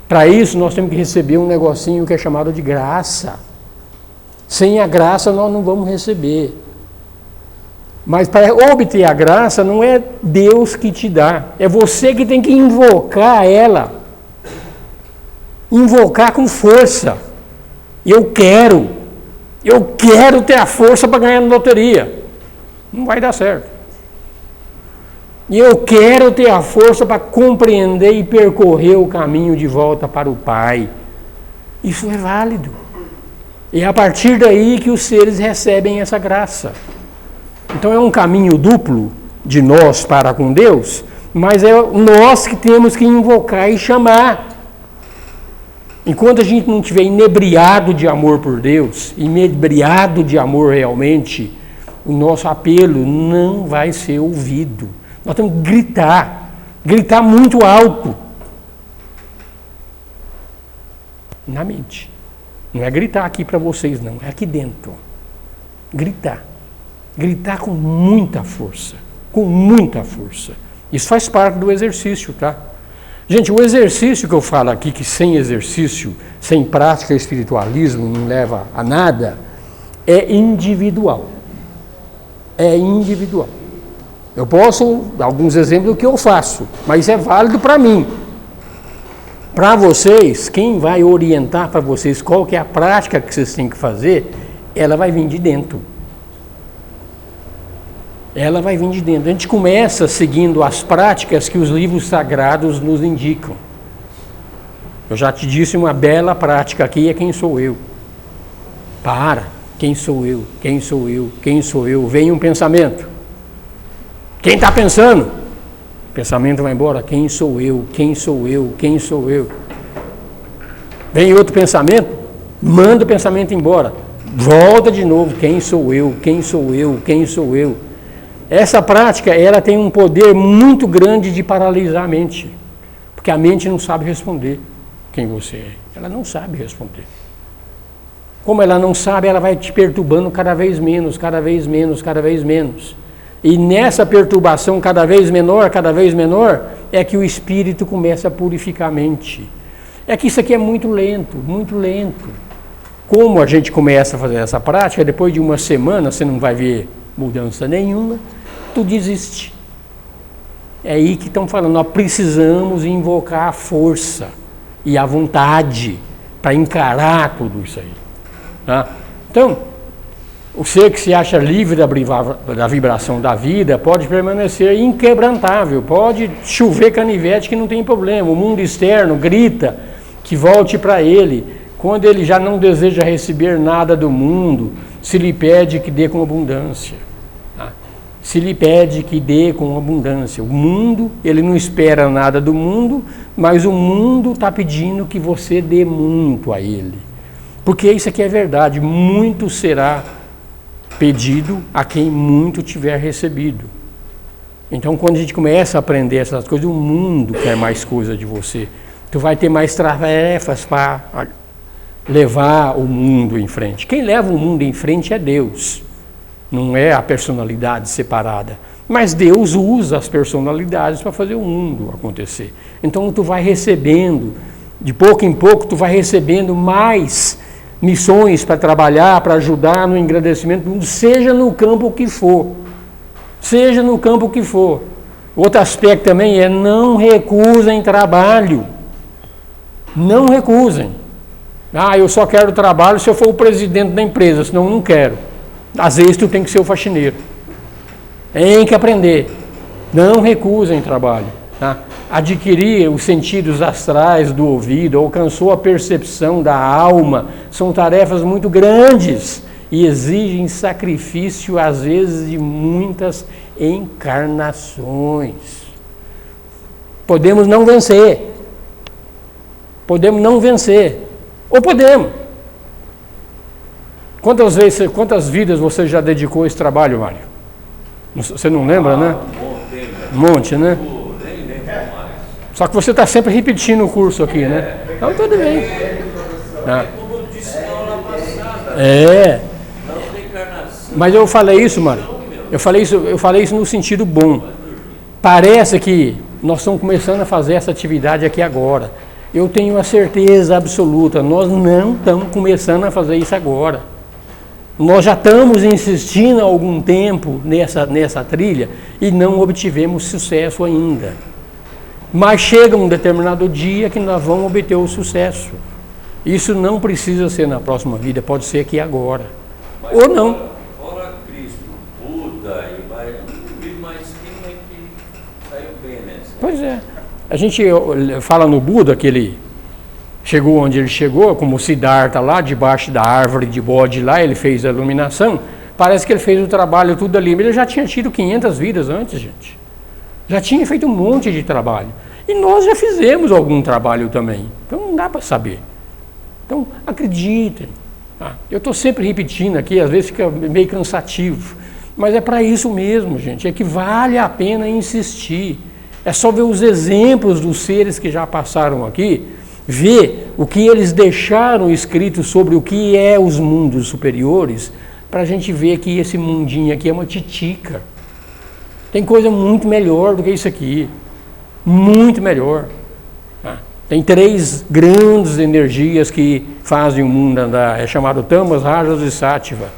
Para isso nós temos que receber um negocinho que é chamado de graça. Sem a graça nós não vamos receber. Mas para obter a graça não é Deus que te dá, é você que tem que invocar ela. Invocar com força. Eu quero ter a força para ganhar na loteria. Não vai dar certo. E eu quero ter a força para compreender e percorrer o caminho de volta para o Pai. Isso é válido. E é a partir daí que os seres recebem essa graça. Então é um caminho duplo de nós para com Deus, mas é nós que temos que invocar e chamar. Enquanto a gente não estiver inebriado de amor por Deus, inebriado de amor realmente, o nosso apelo não vai ser ouvido. Nós temos que gritar muito alto. Na mente. Não é gritar aqui para vocês, não, é aqui dentro. Gritar com muita força. Isso faz parte do exercício, tá? Gente, o exercício que eu falo aqui, que sem exercício, sem prática, espiritualismo, não leva a nada, é individual. Eu posso dar alguns exemplos do que eu faço, mas é válido para mim. Para vocês, quem vai orientar para vocês qual que é a prática que vocês têm que fazer, ela vai vir de dentro. A gente começa seguindo as práticas que os livros sagrados nos indicam. Eu já te disse uma bela prática aqui, é quem sou eu. Quem sou eu? Vem um pensamento. Quem está pensando? O pensamento vai embora. Quem sou eu? Vem outro pensamento, manda o pensamento embora. Volta de novo. Quem sou eu? Essa prática, ela tem um poder muito grande de paralisar a mente. Porque a mente não sabe responder quem você é. Ela não sabe responder. Como ela não sabe, ela vai te perturbando cada vez menos. E nessa perturbação cada vez menor, é que o espírito começa a purificar a mente. É que isso aqui é muito lento. Como a gente começa a fazer essa prática, depois de uma semana você não vai ver mudança nenhuma, tu desiste. É aí que estão falando, nós precisamos invocar a força e a vontade para encarar tudo isso aí. Tá? Então, o ser que se acha livre da vibração da vida pode permanecer inquebrantável, pode chover canivete que não tem problema, o mundo externo grita que volte para ele, quando ele já não deseja receber nada do mundo, se lhe pede que dê com abundância. O mundo, ele não espera nada do mundo, mas o mundo está pedindo que você dê muito a ele. Porque isso aqui é verdade, muito será pedido a quem muito tiver recebido. Então, quando a gente começa a aprender essas coisas, o mundo quer mais coisa de você. Tu vai ter mais tarefas para levar o mundo em frente. Quem leva o mundo em frente é Deus, não é a personalidade separada. Mas Deus usa as personalidades para fazer o mundo acontecer. Então, tu vai recebendo, de pouco em pouco, tu vai recebendo mais missões para trabalhar, para ajudar no engrandecimento do mundo, seja no campo que for. Seja no campo que for. Outro aspecto também é não recusem trabalho. Não recusem. Ah, eu só quero trabalho se eu for o presidente da empresa, senão eu não quero. Às vezes tu tem que ser o faxineiro. Tem que aprender. Não recusem trabalho. Tá? Adquirir os sentidos astrais do ouvido, alcançou a percepção da alma, são tarefas muito grandes e exigem sacrifício, às vezes, de muitas encarnações. Podemos não vencer. Podemos não vencer. Ou podemos. Quantas vidas você já dedicou a esse trabalho, Mário? Você não lembra, né? Um monte, né? Só que você está sempre repetindo o curso aqui, né? Então tudo bem. Como disse na aula passada. Mas eu falei isso, Mário. Eu falei isso no sentido bom. Parece que nós estamos começando a fazer essa atividade aqui agora. Eu tenho a certeza absoluta, nós não estamos começando a fazer isso agora. Nós já estamos insistindo há algum tempo nessa trilha e não obtivemos sucesso ainda. Mas chega um determinado dia que nós vamos obter o sucesso. Isso não precisa ser na próxima vida, pode ser aqui agora. Mas ou não. Fora Cristo, Buda e mais, não vi mais quem é que saiu bem nessa. Pois é. A gente fala no Buda que ele chegou onde ele chegou, como o Siddhartha lá, debaixo da árvore de bode lá, ele fez a iluminação. Parece que ele fez o trabalho tudo ali, mas ele já tinha tido 500 vidas antes, gente. Já tinha feito um monte de trabalho. E nós já fizemos algum trabalho também. Então não dá para saber. Então acreditem. Eu estou sempre repetindo aqui, às vezes fica meio cansativo. Mas é para isso mesmo, gente. É que vale a pena insistir. É só ver os exemplos dos seres que já passaram aqui, ver o que eles deixaram escrito sobre o que é os mundos superiores, para a gente ver que esse mundinho aqui é uma titica. Tem coisa muito melhor do que isso aqui. Muito melhor. Tem 3 grandes energias que fazem o mundo andar. É chamado Tamas, Rajas e Sattva.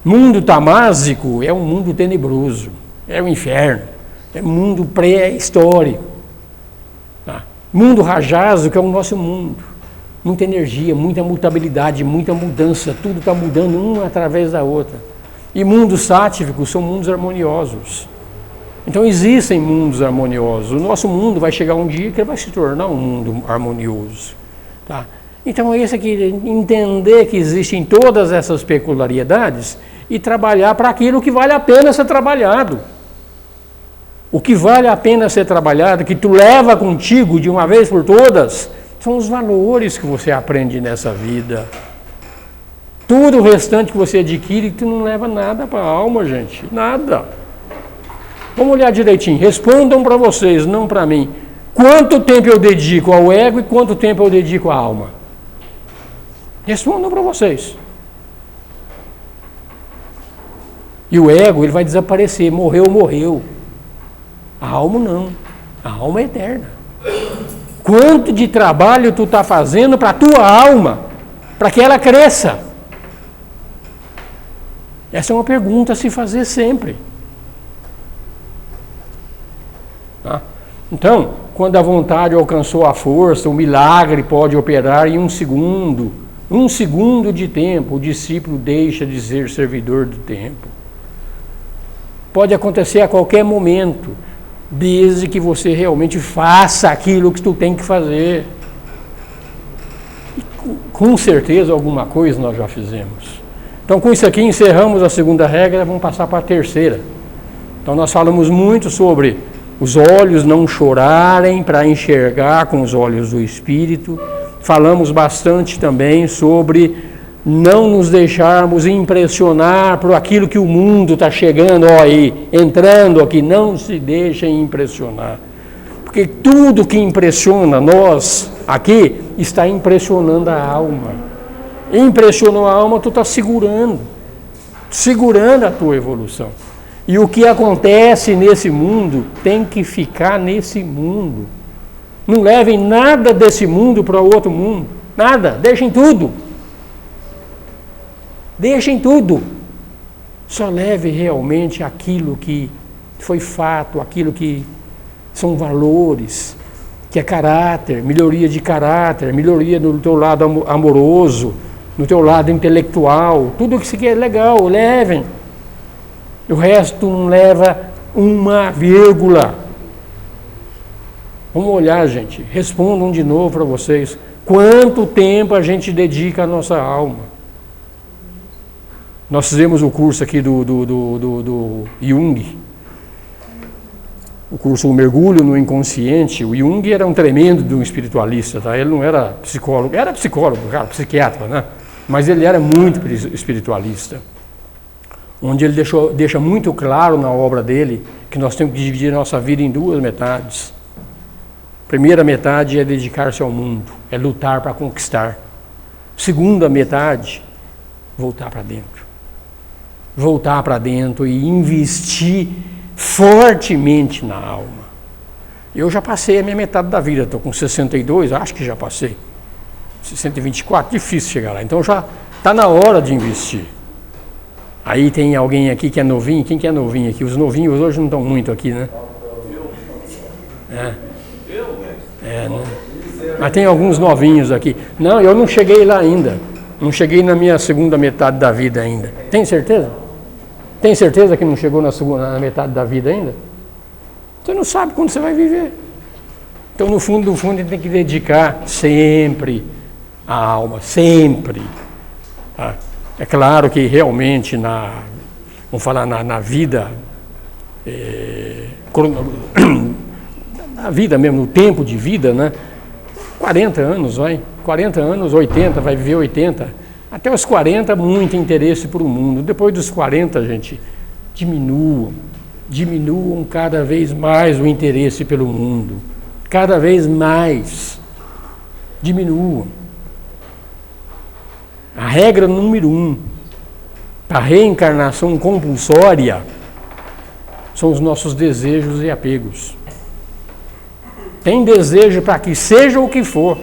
Mundo tamásico é um mundo tenebroso. É o inferno. É um mundo pré-histórico. Mundo rajásico é o nosso mundo. Muita energia, muita mutabilidade, muita mudança. Tudo está mudando uma através da outra. E mundos sáttvicos são mundos harmoniosos. Então existem mundos harmoniosos. O nosso mundo vai chegar um dia que ele vai se tornar um mundo harmonioso. Tá? Então é isso aqui, entender que existem todas essas peculiaridades e trabalhar para aquilo que vale a pena ser trabalhado. O que vale a pena ser trabalhado, que tu leva contigo de uma vez por todas, são os valores que você aprende nessa vida. Tudo o restante que você adquire, tu não leva nada para a alma, gente. Nada. Vamos olhar direitinho. Respondam para vocês, não para mim. Quanto tempo eu dedico ao ego e quanto tempo eu dedico à alma? Respondam para vocês. E o ego, ele vai desaparecer. Morreu, morreu. A alma não. A alma é eterna. Quanto de trabalho tu está fazendo para a tua alma? Para que ela cresça? Essa é uma pergunta a se fazer sempre. Tá? Então, quando a vontade alcançou a força, o milagre pode operar em 1 segundo. 1 segundo de tempo, o discípulo deixa de ser servidor do tempo. Pode acontecer a qualquer momento, desde que você realmente faça aquilo que tu tem que fazer. E com certeza alguma coisa nós já fizemos. Então com isso aqui encerramos a 2ª regra, vamos passar para a 3ª. Então nós falamos muito sobre os olhos não chorarem para enxergar com os olhos do Espírito. Falamos bastante também sobre não nos deixarmos impressionar por aquilo que o mundo está chegando, ó, aí, entrando aqui. Não se deixem impressionar. Porque tudo que impressiona nós aqui está impressionando a alma. Impressionou a alma, tu está segurando a tua evolução. E o que acontece nesse mundo tem que ficar nesse mundo. Não levem nada desse mundo para outro mundo. Nada, deixem tudo. Deixem tudo. Só leve realmente aquilo que foi fato, aquilo que são valores, que é caráter, melhoria de caráter, melhoria no teu lado amoroso, no teu lado intelectual, tudo que se quer é legal, levem. O resto não leva uma vírgula. Vamos olhar, gente, respondam de novo para vocês. Quanto tempo a gente dedica à nossa alma? Nós fizemos o curso aqui do Jung, o curso O Mergulho no Inconsciente. O Jung era um tremendo de um espiritualista, tá? Ele não era psicólogo, cara, psiquiatra, né? Mas ele era muito espiritualista, onde ele deixa muito claro na obra dele que nós temos que dividir a nossa vida em duas metades. A primeira metade é dedicar-se ao mundo, é lutar para conquistar. Segunda metade, voltar para dentro. Voltar para dentro e investir fortemente na alma. Eu já passei a minha metade da vida, estou com 62, acho que já passei. 124, difícil chegar lá. Então já está na hora de investir. Aí tem alguém aqui que é novinho. Quem que é novinho aqui? Os novinhos hoje não estão muito aqui, né? Né? Mas tem alguns novinhos aqui. Não, eu não cheguei lá ainda. Não cheguei na minha segunda metade da vida ainda. Tem certeza? Tem certeza que não chegou na metade da vida ainda? Você não sabe quando você vai viver. Então, no fundo, ele tem que dedicar sempre a alma, sempre. Tá? É claro que realmente, vamos falar na vida, na vida mesmo, no tempo de vida, né? 40 anos, 40 anos, 80, vai viver 80. Até os 40, muito interesse para o mundo. Depois dos 40, gente, diminuam cada vez mais o interesse pelo mundo. Cada vez mais. Diminuam. A regra número 1 para a reencarnação compulsória são os nossos desejos e apegos. Tem desejo para que seja o que for,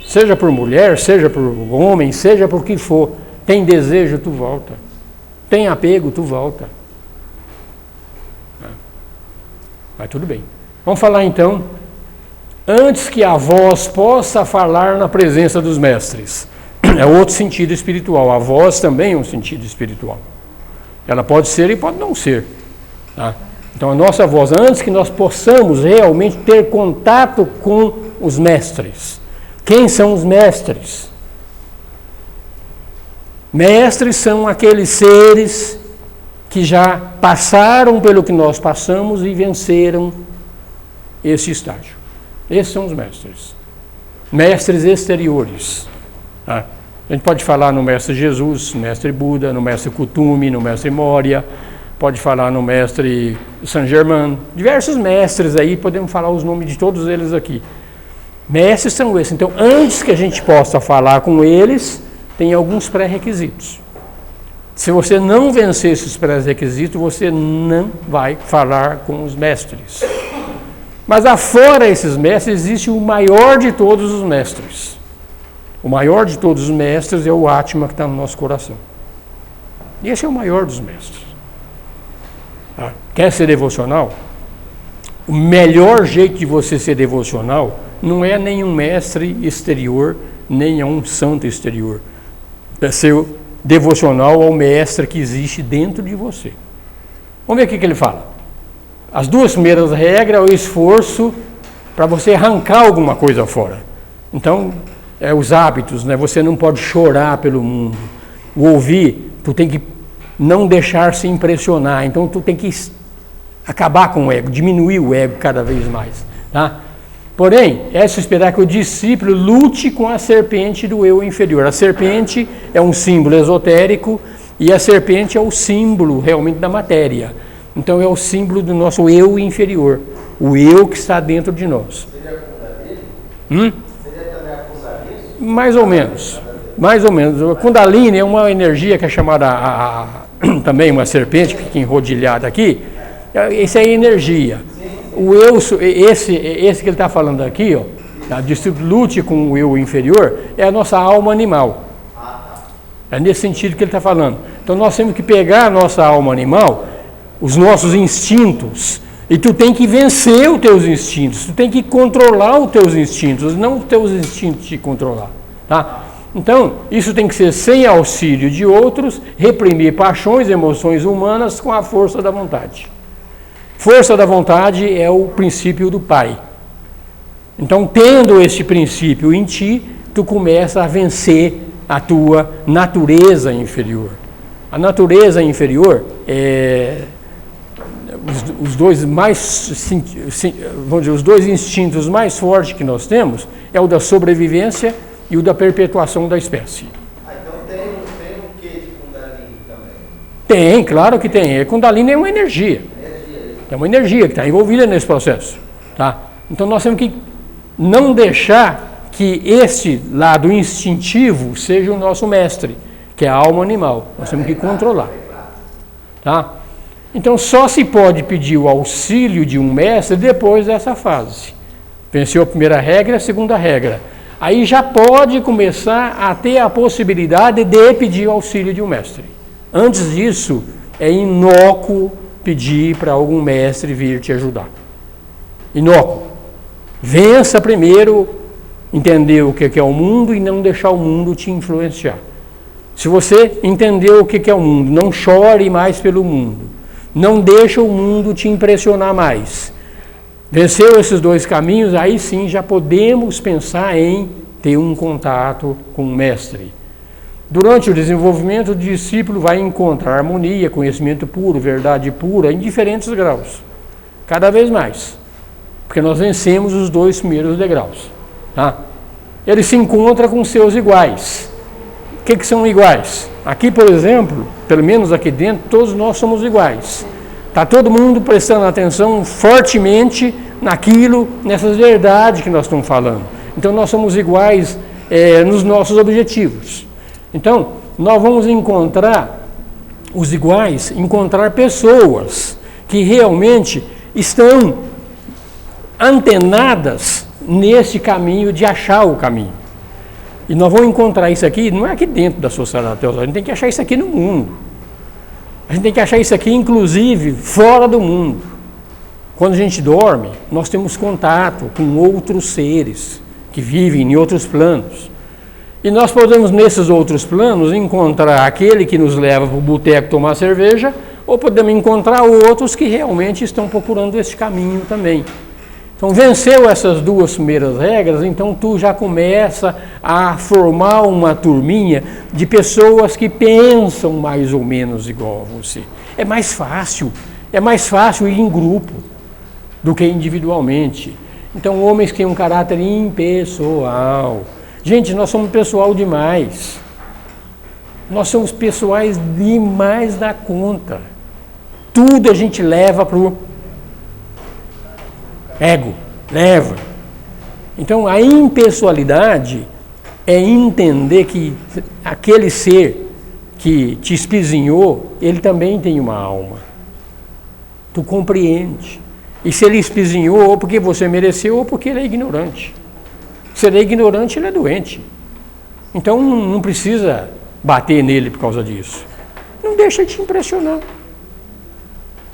seja por mulher, seja por homem, seja por que for. Tem desejo, tu volta. Tem apego, tu volta. Mas tudo bem. Vamos falar então, antes que a voz possa falar na presença dos mestres. É outro sentido espiritual. A voz também é um sentido espiritual. Ela pode ser e pode não ser. Tá? Então a nossa voz, antes que nós possamos realmente ter contato com os mestres. Quem são os mestres? Mestres são aqueles seres que já passaram pelo que nós passamos e venceram esse estágio. Esses são os mestres. Mestres exteriores. Tá? A gente pode falar no mestre Jesus, no mestre Buda, no mestre Kutumi, no mestre Moria, pode falar no mestre Saint Germain, diversos mestres aí, podemos falar os nomes de todos eles aqui. Mestres são esses. Então, antes que a gente possa falar com eles, tem alguns pré-requisitos. Se você não vencer esses pré-requisitos, você não vai falar com os mestres. Mas afora esses mestres, existe o maior de todos os mestres. O maior de todos os mestres é o Atma que está no nosso coração. E esse é o maior dos mestres. Tá? Quer ser devocional? O melhor jeito de você ser devocional não é nenhum mestre exterior, nem é um santo exterior. É ser devocional ao mestre que existe dentro de você. Vamos ver o que ele fala. As duas primeiras regras é o esforço para você arrancar alguma coisa fora. Então, os hábitos, né? Você não pode chorar pelo mundo. O ouvir, tu tem que não deixar se impressionar. Então, tu tem que acabar com o ego, diminuir o ego cada vez mais. Tá? Porém, é se esperar que o discípulo lute com a serpente do eu inferior. A serpente é um símbolo esotérico e a serpente é o símbolo realmente da matéria. Então é o símbolo do nosso eu inferior, o eu que está dentro de nós. Seria Kundalini? Seria também a Kundalini? Mais ou menos. Mais ou menos. O Kundalini é uma energia que é chamada também uma serpente que fica enrodilhada aqui. Isso é energia. O eu, esse que ele está falando aqui, ó, lute com o eu inferior, é a nossa alma animal. É nesse sentido que ele está falando. Então nós temos que pegar a nossa alma animal, os nossos instintos, e tu tem que vencer os teus instintos, tu tem que controlar os teus instintos, não os teus instintos te controlar. Tá? Então, isso tem que ser sem auxílio de outros, reprimir paixões, emoções humanas com a força da vontade. Força da vontade é o princípio do Pai. Então, tendo este princípio em ti, tu começa a vencer a tua natureza inferior. A natureza inferior é os dois os dois instintos mais fortes que nós temos é o da sobrevivência e o da perpetuação da espécie. Então tem um quê de Kundalini também? Tem, claro que tem. Kundalini é uma energia. É uma energia que está envolvida nesse processo. Tá? Então nós temos que não deixar que este lado instintivo seja o nosso mestre, que é a alma animal. Nós temos que controlar. Tá? Então só se pode pedir o auxílio de um mestre depois dessa fase. Venceu a primeira regra, a segunda regra. Aí já pode começar a ter a possibilidade de pedir o auxílio de um mestre. Antes disso, é inócuo pedir para algum mestre vir te ajudar. Inócuo. Vença primeiro, entender o que é o mundo e não deixar o mundo te influenciar. Se você entendeu o que é o mundo, não chore mais pelo mundo. Não deixa o mundo te impressionar mais. Venceu esses dois caminhos, aí sim já podemos pensar em ter um contato com o mestre. Durante o desenvolvimento, o discípulo vai encontrar harmonia, conhecimento puro, verdade pura, em diferentes graus. Cada vez mais. Porque nós vencemos os dois primeiros degraus. Tá? Ele se encontra com seus iguais. O que são iguais? Aqui, por exemplo, pelo menos aqui dentro, todos nós somos iguais. Está todo mundo prestando atenção fortemente naquilo, nessas verdades que nós estamos falando. Então, nós somos iguais nos nossos objetivos. Então, nós vamos encontrar os iguais, encontrar pessoas que realmente estão antenadas nesse caminho de achar o caminho. E nós vamos encontrar isso aqui, não é aqui dentro da sociedade teosófica, a gente tem que achar isso aqui no mundo. A gente tem que achar isso aqui, inclusive, fora do mundo. Quando a gente dorme, nós temos contato com outros seres que vivem em outros planos. E nós podemos, nesses outros planos, encontrar aquele que nos leva para o boteco tomar cerveja, ou podemos encontrar outros que realmente estão procurando esse caminho também. Então, venceu essas duas primeiras regras, então tu já começa a formar uma turminha de pessoas que pensam mais ou menos igual a você. É mais fácil ir em grupo do que individualmente. Então, homens que têm um caráter impessoal. Gente, nós somos pessoal demais. Nós somos pessoais demais da conta. Tudo a gente leva para o ego, leva. Então, a impessoalidade é entender que aquele ser que te espizinhou, ele também tem uma alma. Tu compreende. E se ele espizinhou, ou porque você mereceu, ou porque ele é ignorante. Se ele é ignorante, ele é doente. Então, não precisa bater nele por causa disso. Não deixa de te impressionar.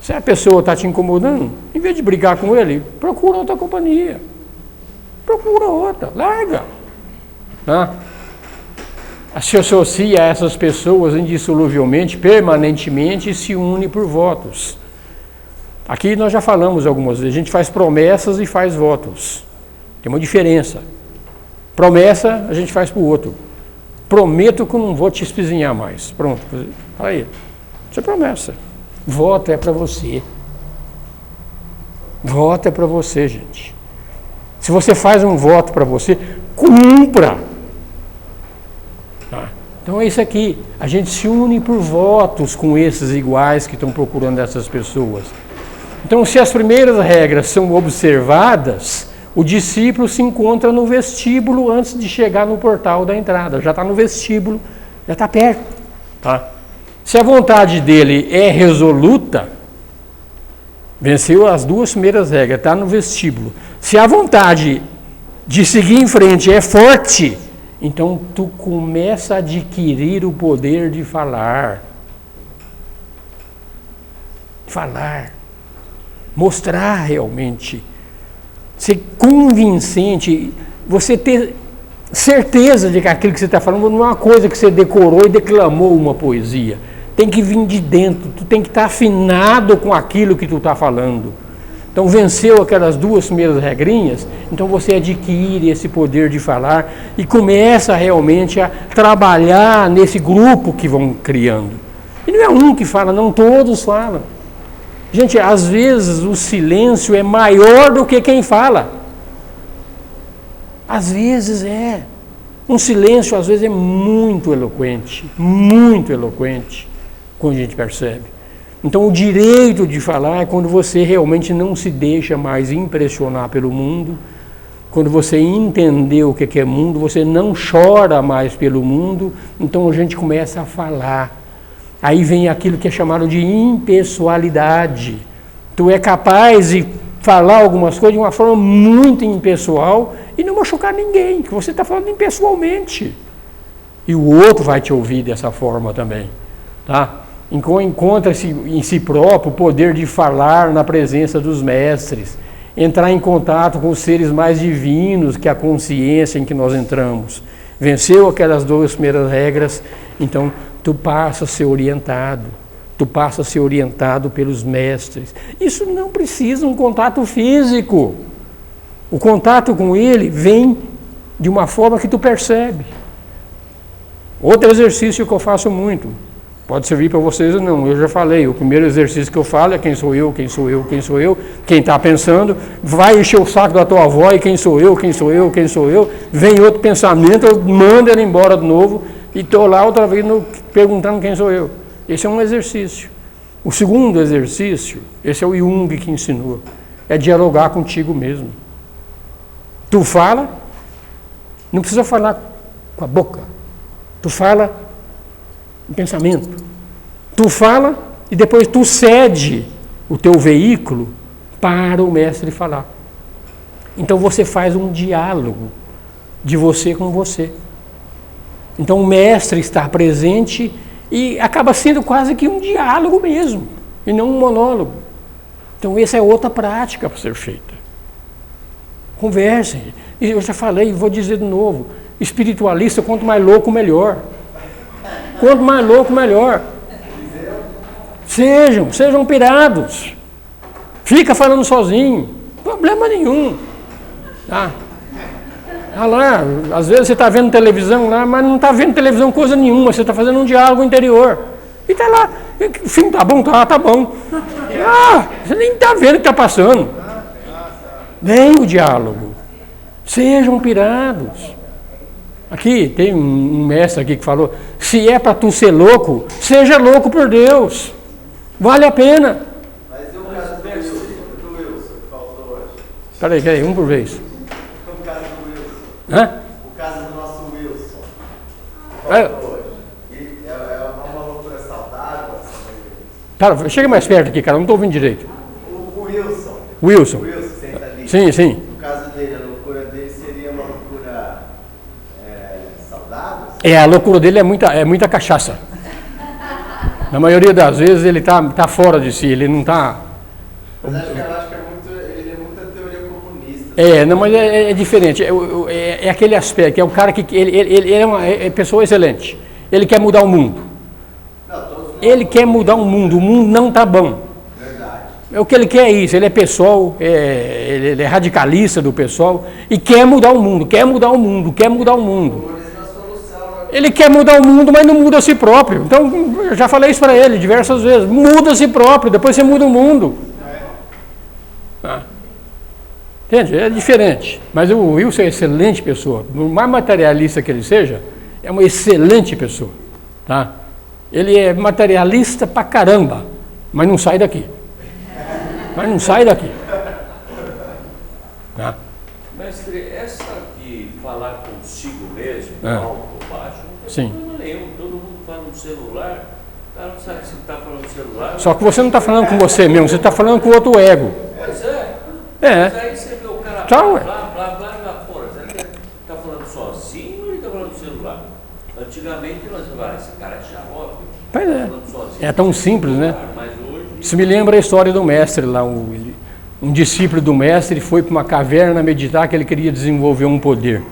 Se a pessoa está te incomodando, em vez de brigar com ele, procura outra companhia. Procura outra, larga. Tá? Se associa a essas pessoas indissoluvelmente, permanentemente e se une por votos. Aqui nós já falamos algumas vezes, a gente faz promessas e faz votos. Tem uma diferença. Promessa a gente faz para o outro. Prometo que não vou te espizinhar mais. Pronto, fala aí. Isso é promessa. Voto é para você. Voto é para você, gente. Se Se você faz um voto para você, cumpra. Tá? Então é isso aqui. A gente se une por votos com esses iguais que estão procurando essas pessoas. Então, se as primeiras regras são observadas, o discípulo se encontra no vestíbulo antes de chegar no portal da entrada. Já está no vestíbulo, já está perto. Tá? Se a vontade dele é resoluta, venceu as duas primeiras regras, está no vestíbulo. Se a vontade de seguir em frente é forte, então tu começa a adquirir o poder de falar. Falar. Mostrar realmente. Ser convincente. Você ter certeza de que aquilo que você está falando não é uma coisa que você decorou e declamou uma poesia. Tem que vir de dentro. Tu tem que estar afinado com aquilo que tu está falando. Então, venceu aquelas duas primeiras regrinhas, então você adquire esse poder de falar e começa realmente a trabalhar nesse grupo que vão criando. E não é um que fala, não, todos falam. Gente, às vezes o silêncio é maior do que quem fala. Às vezes é. Um silêncio, às vezes, é muito eloquente, quando a gente percebe. Então, o direito de falar é quando você realmente não se deixa mais impressionar pelo mundo, quando você entendeu o que é mundo, você não chora mais pelo mundo, então a gente começa a falar. Aí vem aquilo que é chamado de impessoalidade. Tu é capaz de falar algumas coisas de uma forma muito impessoal e não machucar ninguém, que você está falando impessoalmente. E o outro vai te ouvir dessa forma também, tá? Encontra-se em si próprio o poder de falar na presença dos mestres, entrar em contato com os seres mais divinos que a consciência em que nós entramos. Venceu aquelas duas primeiras regras, então tu passa a ser orientado. Tu passa a ser orientado pelos mestres. Isso não precisa um contato físico. O contato com ele vem de uma forma que tu percebe. Outro exercício que eu faço muito. Pode servir para vocês ou não, eu já falei, o primeiro exercício que eu falo é quem sou eu, quem sou eu, quem sou eu, quem está pensando, vai encher o saco da tua avó e quem sou eu, quem sou eu, quem sou eu, vem outro pensamento, eu mando ele embora de novo e estou lá outra vez perguntando quem sou eu. Esse é um exercício. O segundo exercício, esse é o Jung que ensinou, é dialogar contigo mesmo. Tu fala, não precisa falar com a boca, tu fala em pensamento. Tu fala e depois tu cede o teu veículo para o mestre falar. Então você faz um diálogo de você com você. Então o mestre está presente e acaba sendo quase que um diálogo mesmo, e não um monólogo. Então essa é outra prática para ser feita. Conversem. E eu já falei, vou dizer de novo, espiritualista, quanto mais louco, melhor. Quanto mais louco, melhor. Sejam pirados. Fica falando sozinho. Problema nenhum. Tá? Ah lá, às vezes você está vendo televisão lá, mas não está vendo televisão coisa nenhuma. Você está fazendo um diálogo interior. E está lá. Enfim, tá bom, tá bom. Ah, você nem está vendo o que está passando. Vem o diálogo. Sejam pirados. Aqui tem um mestre aqui que falou, se é para tu ser louco, seja louco por Deus. Vale a pena. Mas e o caso do Wilson que faltou hoje? Peraí, um por vez. O caso do Wilson. Hã? O caso do nosso Wilson. Faltou hoje. E é uma loucura saudável. Cara, chega mais perto aqui, cara, não estou ouvindo direito. O Wilson. Wilson. O Wilson, senta ali. Sim. No caso dele, a loucura dele seria uma loucura saudável? A loucura dele é muita cachaça. Na maioria das vezes ele tá fora de si, ele não está... Mas acho que ele é muita teoria comunista. Não, mas é diferente. É aquele aspecto, é o cara que... Ele é uma pessoa excelente. Ele quer mudar o mundo. Ele quer mudar o mundo não está bom. Verdade. O que ele quer é isso, ele é pessoal, ele é radicalista do pessoal e quer mudar o mundo. Ele quer mudar o mundo, mas não muda a si próprio. Então, eu já falei isso para ele diversas vezes. Muda a si próprio, depois você muda o mundo. Entende? É diferente. Mas o Wilson é excelente pessoa. Por mais materialista que ele seja, é uma excelente pessoa. Tá? Ele é materialista pra caramba, mas não sai daqui. Tá? Mestre, essa de falar consigo mesmo, alto ou baixo, não tem problema nenhum. Todo mundo fala no celular, o cara não sabe se está falando no celular. Só que você não está falando com você mesmo, você está falando com outro ego. Pois é. É. Mas aí você vê o cara blá, fora. Será que ele está falando sozinho ou ele está falando no celular? Antigamente nós falávamos, esse cara é xarope. Pois é. É tão simples, né? Mas hoje... Isso me lembra a história do mestre lá. Um discípulo do mestre foi para uma caverna meditar que ele queria desenvolver um poder.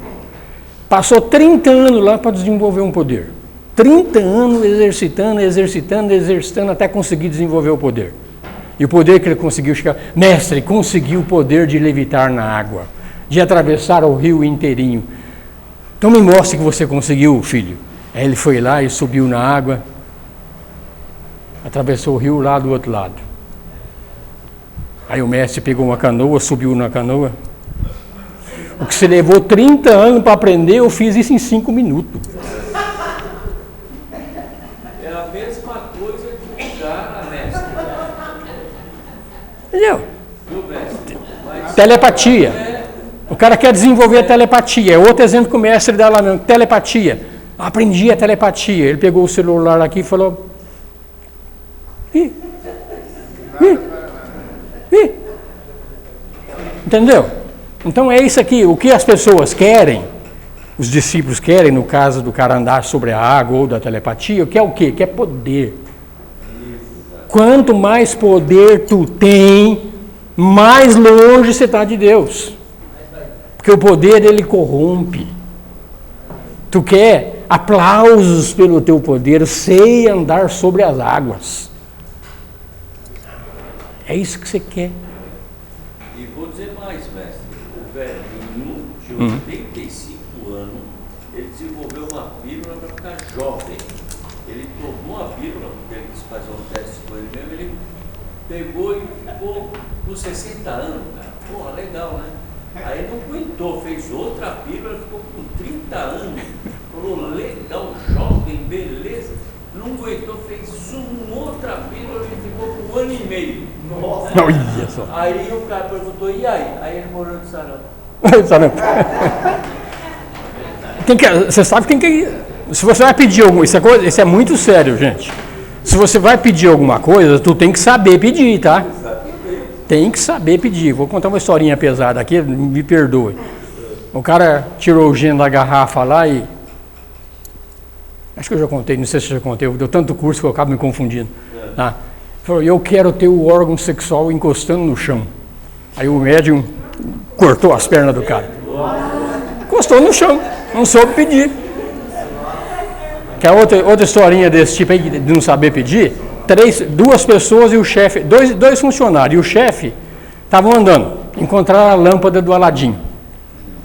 Passou 30 anos lá para desenvolver um poder. 30 anos exercitando até conseguir desenvolver o poder. E o poder que ele conseguiu chegar... Mestre, conseguiu o poder de levitar na água, de atravessar o rio inteirinho. Então me mostre que você conseguiu, filho. Aí ele foi lá e subiu na água, atravessou o rio lá do outro lado. Aí o mestre pegou uma canoa, subiu na canoa. O que você levou 30 anos para aprender, eu fiz isso em 5 minutos. É a mesma coisa que ligar a mestre. Entendeu? Viu, mestre? Mas Telepatia. O cara quer desenvolver a telepatia. É outro exemplo que o mestre dá lá mesmo. Telepatia. Aprendi a telepatia. Ele pegou o celular aqui e falou... Entendeu? Então é isso aqui. O que as pessoas querem, os discípulos querem, no caso do cara andar sobre a água ou da telepatia, que é o quê? Que é poder. Quanto mais poder tu tem, mais longe você está de Deus. Porque o poder, ele corrompe. Tu quer aplausos pelo teu poder, sei andar sobre as águas. É isso que você quer. E vou dizer mais, mestre. O velhinho de 85 anos, ele desenvolveu uma pílula para ficar jovem. Ele tomou a pílula, porque ele quis fazer um teste com ele mesmo, ele pegou e ficou com 60 anos, cara. Pô, legal, né? Aí não aguentou, fez outra pílula, ficou com 30 anos. Falou, legal, jovem, beleza. Não aguentou, fez uma outra pílula e ficou com 1 ano e meio. Nossa. Aí o cara perguntou, e aí? Aí ele morreu de sarampo. Você sabe quem que... Se você vai pedir alguma coisa, isso é muito sério, gente. Se você vai pedir alguma coisa, tu tem que saber pedir, tá? Tem que saber pedir. Vou contar uma historinha pesada aqui, me perdoe. O cara tirou o gênio da garrafa lá e... Acho que eu já contei, não sei se eu já contei, deu tanto curso que eu acabo me confundindo. Tá? Falou, eu quero ter o órgão sexual encostando no chão. Aí o médium cortou as pernas do cara. Encostou no chão, não soube pedir. Quer outra historinha desse tipo aí, de não saber pedir? 2 pessoas e o chefe, dois funcionários, e o chefe estavam andando, encontraram a lâmpada do Aladim.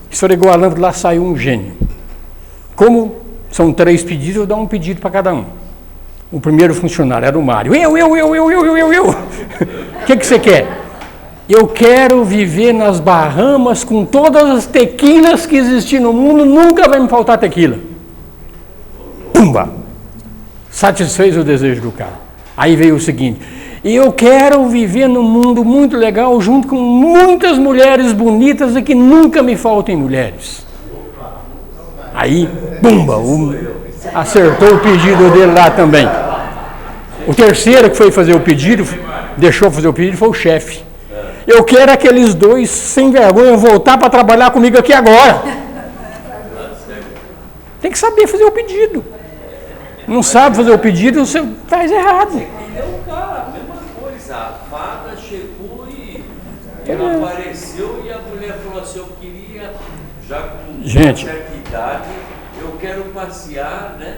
Esfregou a lâmpada, lá saiu um gênio. Como são 3 pedidos, eu dou um pedido para cada um. O primeiro funcionário era o Mário. Eu. O que você quer? Eu quero viver nas Bahamas com todas as tequilas que existem no mundo, nunca vai me faltar tequila. Pumba! Satisfez o desejo do cara. Aí veio o seguinte, eu quero viver num mundo muito legal, junto com muitas mulheres bonitas e que nunca me faltem mulheres. Aí, pumba, acertou o pedido dele lá também. O terceiro que foi fazer o pedido, deixou fazer o pedido, foi o chefe. Eu quero aqueles 2 sem vergonha voltar para trabalhar comigo aqui agora. Tem que saber fazer o pedido. Não sabe fazer o pedido, você faz errado. É o cara, a mesma coisa. A fada chegou e ela apareceu e a mulher falou assim, eu queria, já com certa idade, eu quero passear, né?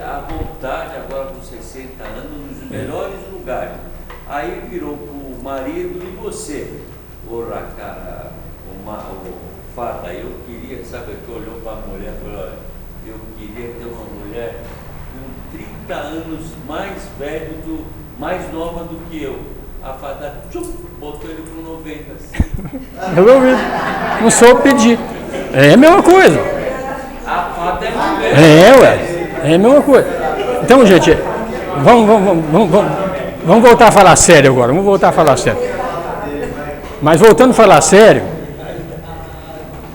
À vontade, agora com 60 anos, nos melhores lugares. Aí virou pro marido e você. Porra, cara, o fada, eu queria, sabe, que olhou para a mulher e falou, eu queria ter uma mulher com 30 anos mais nova do que eu. A fada botou ele com 90. Assim. Resolvido. Não soube pedir. É a mesma coisa. A fada é a mesma. É a mesma coisa. Então, gente, vamos voltar a falar sério agora. Vamos voltar a falar sério. Mas voltando a falar sério,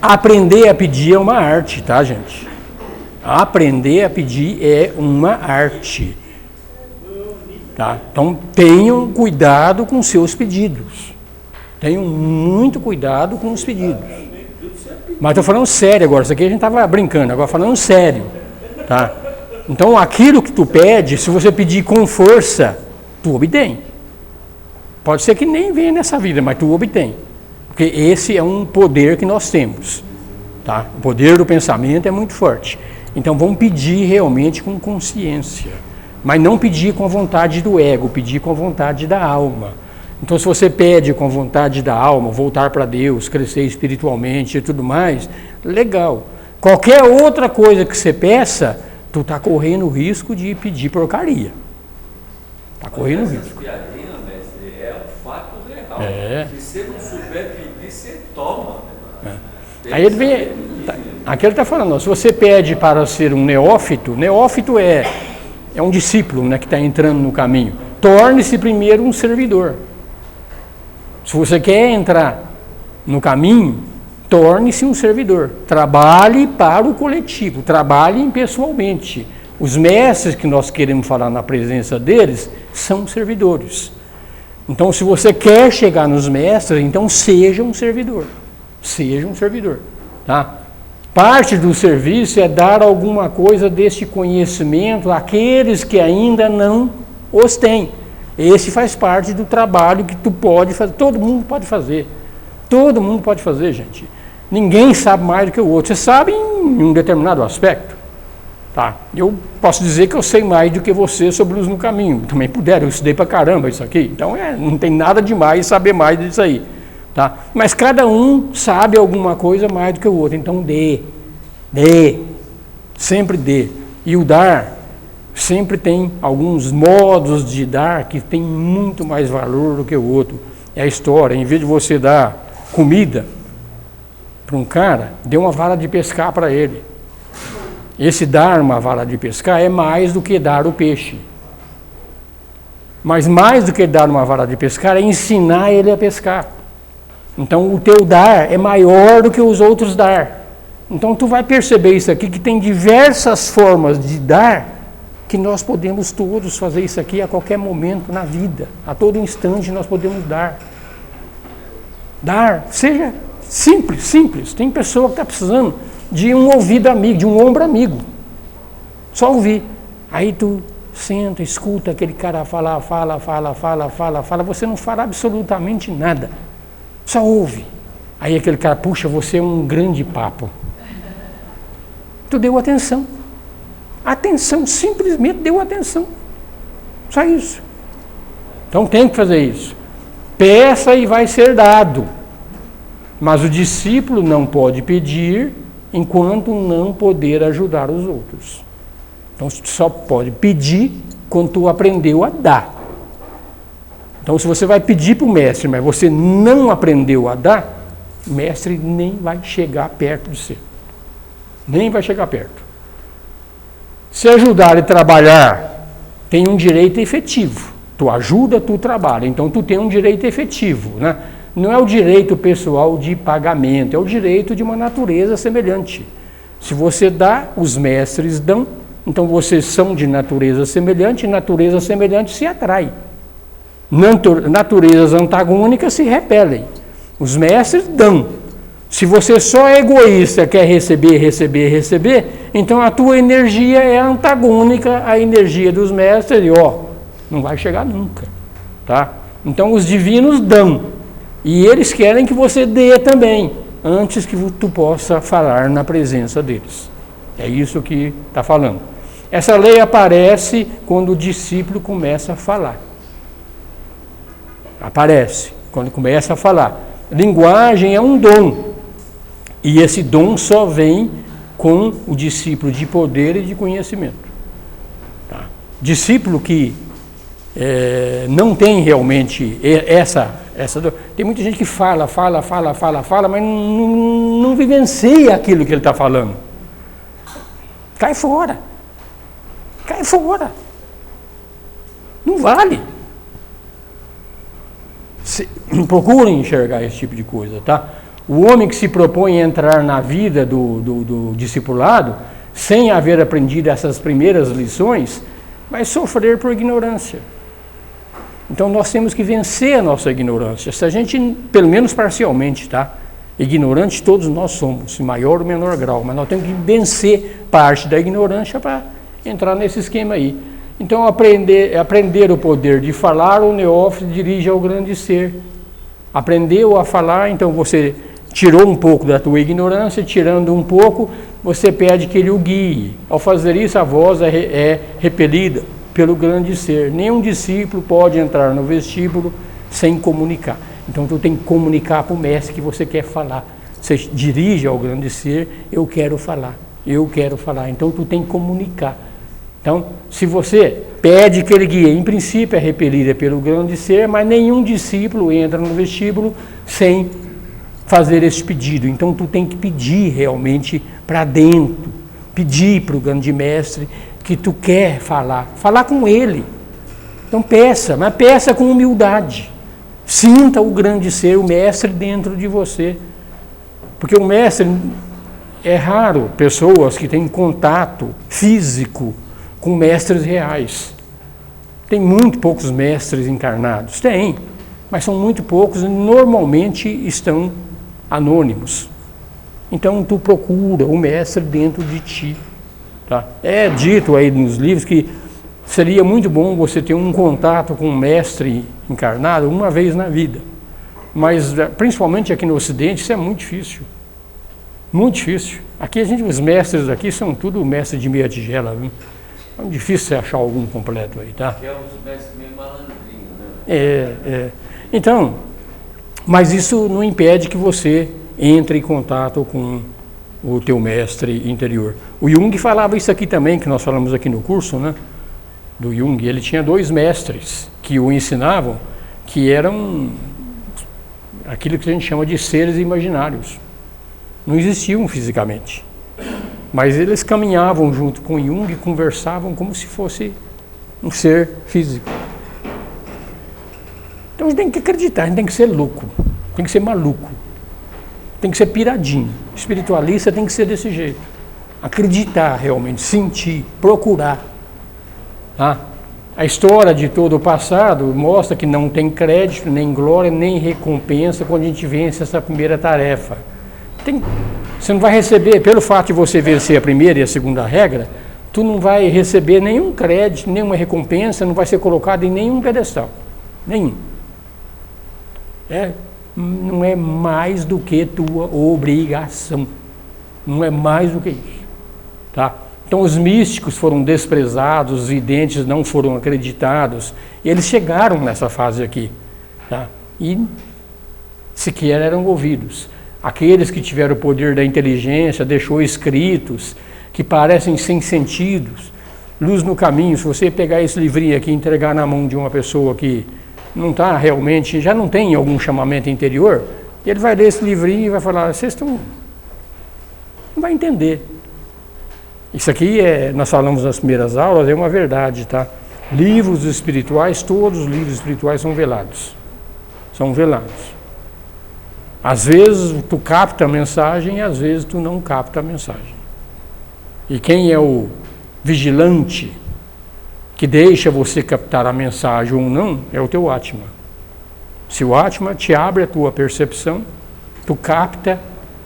aprender a pedir é uma arte, tá, gente? Aprender a pedir é uma arte. Tá? Então, tenham cuidado com seus pedidos. Tenham muito cuidado com os pedidos. Mas estou falando sério agora. Isso aqui a gente estava brincando, agora falando sério. Tá? Então, aquilo que tu pede, se você pedir com força, tu obtém. Pode ser que nem venha nessa vida, mas tu obtém. Porque esse é um poder que nós temos. Tá? O poder do pensamento é muito forte. Então, vamos pedir realmente com consciência. Mas não pedir com a vontade do ego, pedir com a vontade da alma. Então, se você pede com a vontade da alma, voltar para Deus, crescer espiritualmente e tudo mais, legal. Qualquer outra coisa que você peça, tu está correndo o risco de pedir porcaria. Está correndo o risco. Piadinha, mestre, é um fato real. É. Se você não souber pedir, você toma. Aí ele vem. Aqui ele está falando, ó, se você pede para ser um neófito é um discípulo, né, que está entrando no caminho. Torne-se primeiro um servidor. Se você quer entrar no caminho, torne-se um servidor. Trabalhe para o coletivo, trabalhe pessoalmente. Os mestres que nós queremos falar na presença deles são servidores. Então, se você quer chegar nos mestres, então seja um servidor. Seja um servidor. Tá? Parte do serviço é dar alguma coisa deste conhecimento àqueles que ainda não os têm. Esse faz parte do trabalho que tu pode fazer. Todo mundo pode fazer. Todo mundo pode fazer, gente. Ninguém sabe mais do que o outro. Você sabe em um determinado aspecto. Tá? Eu posso dizer que eu sei mais do que você sobre luz no caminho. Também puder, eu estudei pra caramba isso aqui. Então não tem nada demais saber mais disso aí. Tá? Mas cada um sabe alguma coisa mais do que o outro. Então dê. Sempre dê. E o dar sempre tem alguns modos de dar que tem muito mais valor do que o outro. É a história. Em vez de você dar comida para um cara, dê uma vara de pescar para ele. Esse dar uma vara de pescar é mais do que dar o peixe. Mas mais do que dar uma vara de pescar é ensinar ele a pescar. Então o teu dar é maior do que os outros dar. Então tu vai perceber isso aqui, que tem diversas formas de dar, que nós podemos todos fazer isso aqui a qualquer momento na vida. A todo instante nós podemos dar. Dar, seja simples. Tem pessoa que está precisando de um ouvido amigo, de um ombro amigo. Só ouvir. Aí tu senta, escuta aquele cara fala, você não fala absolutamente nada. Só ouve. Aí aquele cara, puxa, você é um grande papo. Tu deu atenção. Atenção, simplesmente deu atenção. Só isso. Então tem que fazer isso. Peça e vai ser dado. Mas o discípulo não pode pedir enquanto não poder ajudar os outros. Então tu só pode pedir quando tu aprendeu a dar. Então, se você vai pedir para o mestre, mas você não aprendeu a dar, o mestre nem vai chegar perto de você. Nem vai chegar perto. Se ajudar e trabalhar, tem um direito efetivo. Tu ajuda, tu trabalha. Então, tu tem um direito efetivo, né? Não é o direito pessoal de pagamento, é o direito de uma natureza semelhante. Se você dá, os mestres dão. Então, vocês são de natureza semelhante, e natureza semelhante se atrai. Naturezas antagônicas se repelem. Os mestres dão. Se você só é egoísta, quer receber, então a tua energia é antagônica à energia dos mestres e não vai chegar nunca. Tá? Então os divinos dão. E eles querem que você dê também, antes que tu possa falar na presença deles. É isso que está falando. Essa lei aparece quando o discípulo começa a falar. Aparece quando começa a falar. Linguagem é um dom. E esse dom só vem com o discípulo de poder e de conhecimento. Tá? Discípulo que não tem realmente essa tem muita gente que fala, mas não vivencia aquilo que ele está falando. Cai fora. Não vale. Procurem enxergar esse tipo de coisa, tá? O homem que se propõe a entrar na vida do discipulado, sem haver aprendido essas primeiras lições, vai sofrer por ignorância. Então nós temos que vencer a nossa ignorância. Se a gente, pelo menos parcialmente, tá? Ignorantes todos nós somos, em maior ou menor grau, mas nós temos que vencer parte da ignorância para entrar nesse esquema aí. Então aprender o poder de falar, o neófito dirige ao grande ser. Aprendeu a falar, então você tirou um pouco da tua ignorância, tirando um pouco, você pede que ele o guie. Ao fazer isso, a voz é repelida pelo grande ser. Nenhum discípulo pode entrar no vestíbulo sem comunicar. Então tu tem que comunicar para o mestre que você quer falar. Você dirige ao grande ser, eu quero falar. Então tu tem que comunicar. Então, se você pede que ele guie, em princípio é repelida pelo grande ser, mas nenhum discípulo entra no vestíbulo sem fazer esse pedido. Então tu tem que pedir realmente para dentro, pedir para o grande mestre que tu quer falar com ele. Então peça, mas peça com humildade. Sinta o grande ser, o mestre dentro de você. Porque o mestre, é raro pessoas que têm contato físico com mestres reais. Tem muito poucos mestres encarnados. Tem, mas são muito poucos e normalmente estão anônimos. Então tu procura o mestre dentro de ti. Tá? É dito aí nos livros que seria muito bom você ter um contato com um mestre encarnado uma vez na vida. Mas, principalmente aqui no Ocidente, isso é muito difícil. Muito difícil. Aqui os mestres aqui são tudo mestres de meia tigela. Viu? É difícil você achar algum completo aí, tá? Que é os mestres meio malandrinhos, né? Então, mas isso não impede que você entre em contato com o teu mestre interior. O Jung falava isso aqui também, que nós falamos aqui no curso, né? Do Jung. Ele tinha 2 mestres que o ensinavam, que eram aquilo que a gente chama de seres imaginários. Não existiam fisicamente. Mas eles caminhavam junto com Jung e conversavam como se fosse um ser físico. Então a gente tem que acreditar, a gente tem que ser louco, tem que ser maluco, tem que ser piradinho. Espiritualista tem que ser desse jeito. Acreditar realmente, sentir, procurar. Tá? A história de todo o passado mostra que não tem crédito, nem glória, nem recompensa quando a gente vence essa primeira tarefa. Você não vai receber, pelo fato de você vencer a primeira e a segunda regra, tu não vai receber nenhum crédito, nenhuma recompensa, não vai ser colocado em nenhum pedestal. Nenhum. Não é mais do que tua obrigação. Não é mais do que isso. Tá? Então os místicos foram desprezados, os videntes não foram acreditados, e eles chegaram nessa fase aqui. Tá? E sequer eram ouvidos. Aqueles que tiveram o poder da inteligência, deixou escritos, que parecem sem sentidos, luz no caminho. Se você pegar esse livrinho aqui e entregar na mão de uma pessoa que não está realmente, já não tem algum chamamento interior, ele vai ler esse livrinho e vai falar, vocês estão... não vai entender. Isso aqui, nós falamos nas primeiras aulas, é uma verdade, tá? Livros espirituais, todos os livros espirituais são velados. São velados. Às vezes tu capta a mensagem e às vezes tu não capta a mensagem. E quem é o vigilante que deixa você captar a mensagem ou não, é o teu Atma. Se o Atma te abre a tua percepção, tu capta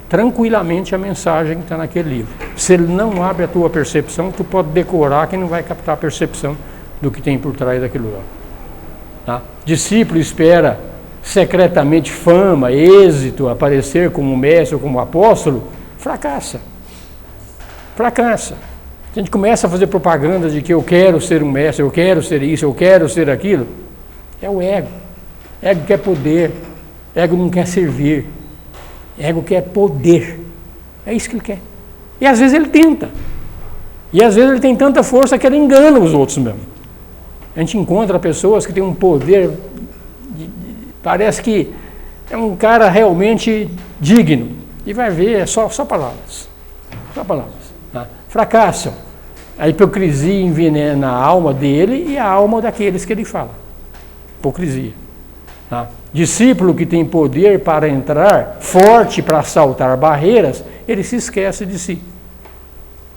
tranquilamente a mensagem que está naquele livro. Se ele não abre a tua percepção, tu pode decorar que não vai captar a percepção do que tem por trás daquilo lá. Tá? Discípulo espera secretamente fama, êxito, aparecer como mestre ou como apóstolo, fracassa. Fracassa. A gente começa a fazer propaganda de que eu quero ser um mestre, eu quero ser isso, eu quero ser aquilo. É o ego. Ego quer poder. Ego não quer servir. Ego quer poder. É isso que ele quer. E às vezes ele tenta. E às vezes ele tem tanta força que ele engana os outros mesmo. A gente encontra pessoas que têm um poder, parece que é um cara realmente digno. E vai ver, é só palavras. Só palavras. Tá? Fracassam. A hipocrisia envenena a alma dele e a alma daqueles que ele fala. Hipocrisia. Tá? Discípulo que tem poder para entrar, forte para saltar barreiras, ele se esquece de si.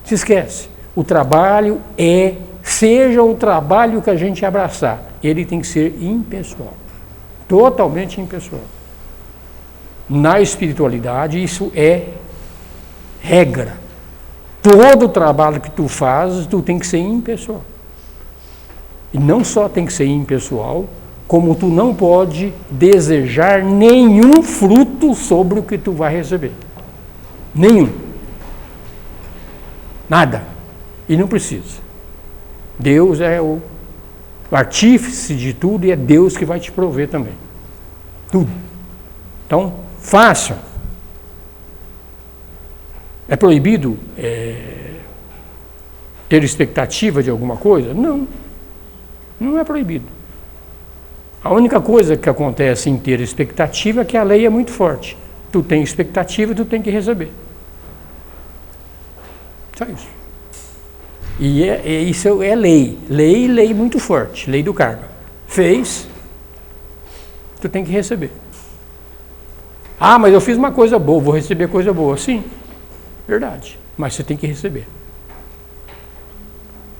Se esquece. O trabalho seja o trabalho que a gente abraçar, ele tem que ser impessoal. Totalmente impessoal. Na espiritualidade, isso é regra. Todo trabalho que tu fazes, tu tem que ser impessoal. E não só tem que ser impessoal, como tu não pode desejar nenhum fruto sobre o que tu vai receber. Nenhum. Nada. E não precisa. Deus é o artífice de tudo e é Deus que vai te prover também. Tudo. Então, façam. É proibido ter expectativa de alguma coisa? Não. Não é proibido. A única coisa que acontece em ter expectativa é que a lei é muito forte. Tu tem expectativa, tu tem que receber. Só isso. E isso é lei. Lei muito forte. Lei do karma. Fez, tu tem que receber. Ah, mas eu fiz uma coisa boa, vou receber coisa boa. Sim, verdade. Mas você tem que receber.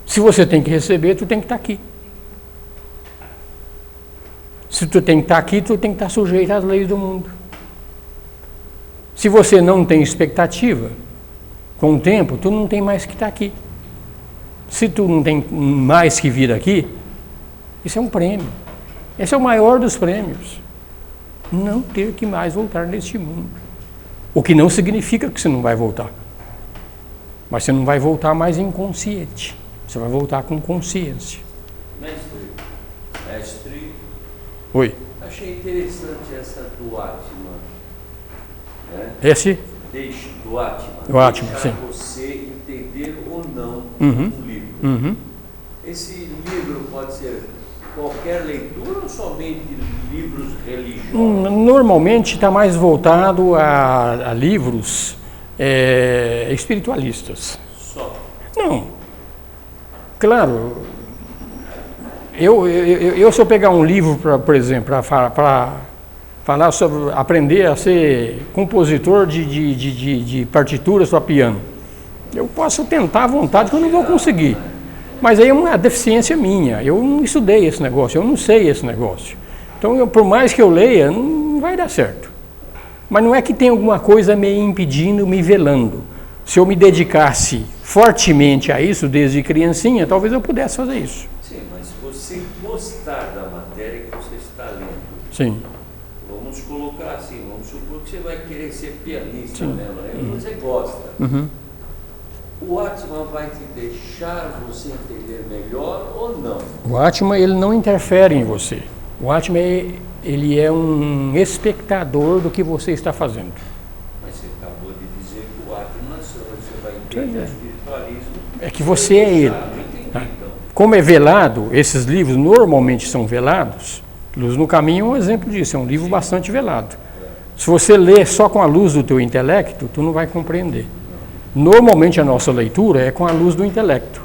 Se você tem que receber, tu tem que estar aqui. Se tu tem que estar aqui, tu tem que estar sujeito às leis do mundo. Se você não tem expectativa, com o tempo, tu não tem mais que estar aqui. Se tu não tem mais que vir aqui, isso é um prêmio. Esse é o maior dos prêmios. Não ter que mais voltar neste mundo. O que não significa que você não vai voltar. Mas você não vai voltar mais inconsciente. Você vai voltar com consciência. Mestre, Oi. achei interessante essa do Atman. Né? Esse? Do Atman. Do Atman, deixar sim. você entender ou não o livro. Uhum. Esse livro pode ser qualquer leitura ou somente livros religiosos? Normalmente está mais voltado a livros espiritualistas. Só? Não. Claro, eu se eu pegar um livro, por exemplo, para falar sobre aprender a ser compositor de partituras para piano, eu posso tentar à vontade que eu não vou conseguir. Mas aí é uma deficiência minha. Eu não estudei esse negócio, eu não sei esse negócio. Então, por mais que eu leia, não vai dar certo. Mas não é que tem alguma coisa me impedindo, me velando. Se eu me dedicasse fortemente a isso desde criancinha, talvez eu pudesse fazer isso. Sim, mas se você gostar da matéria que você está lendo, Sim. vamos colocar assim, vamos supor que você vai querer ser pianista, Sim. né? Você gosta. Uhum. O Atman vai te deixar você entender melhor ou não? O Atman, ele não interfere em você. O Atman, ele é um espectador do que você está fazendo. Mas você acabou de dizer que o Atman, você vai entender o espiritualismo. É que você é ele. Ah, não entendi, Tá? então. Como é velado, esses livros normalmente são velados. Luz no Caminho é um exemplo disso, é um livro bastante velado. Se você lê só com a luz do teu intelecto, tu não vai compreender. Normalmente a nossa leitura é com a luz do intelecto.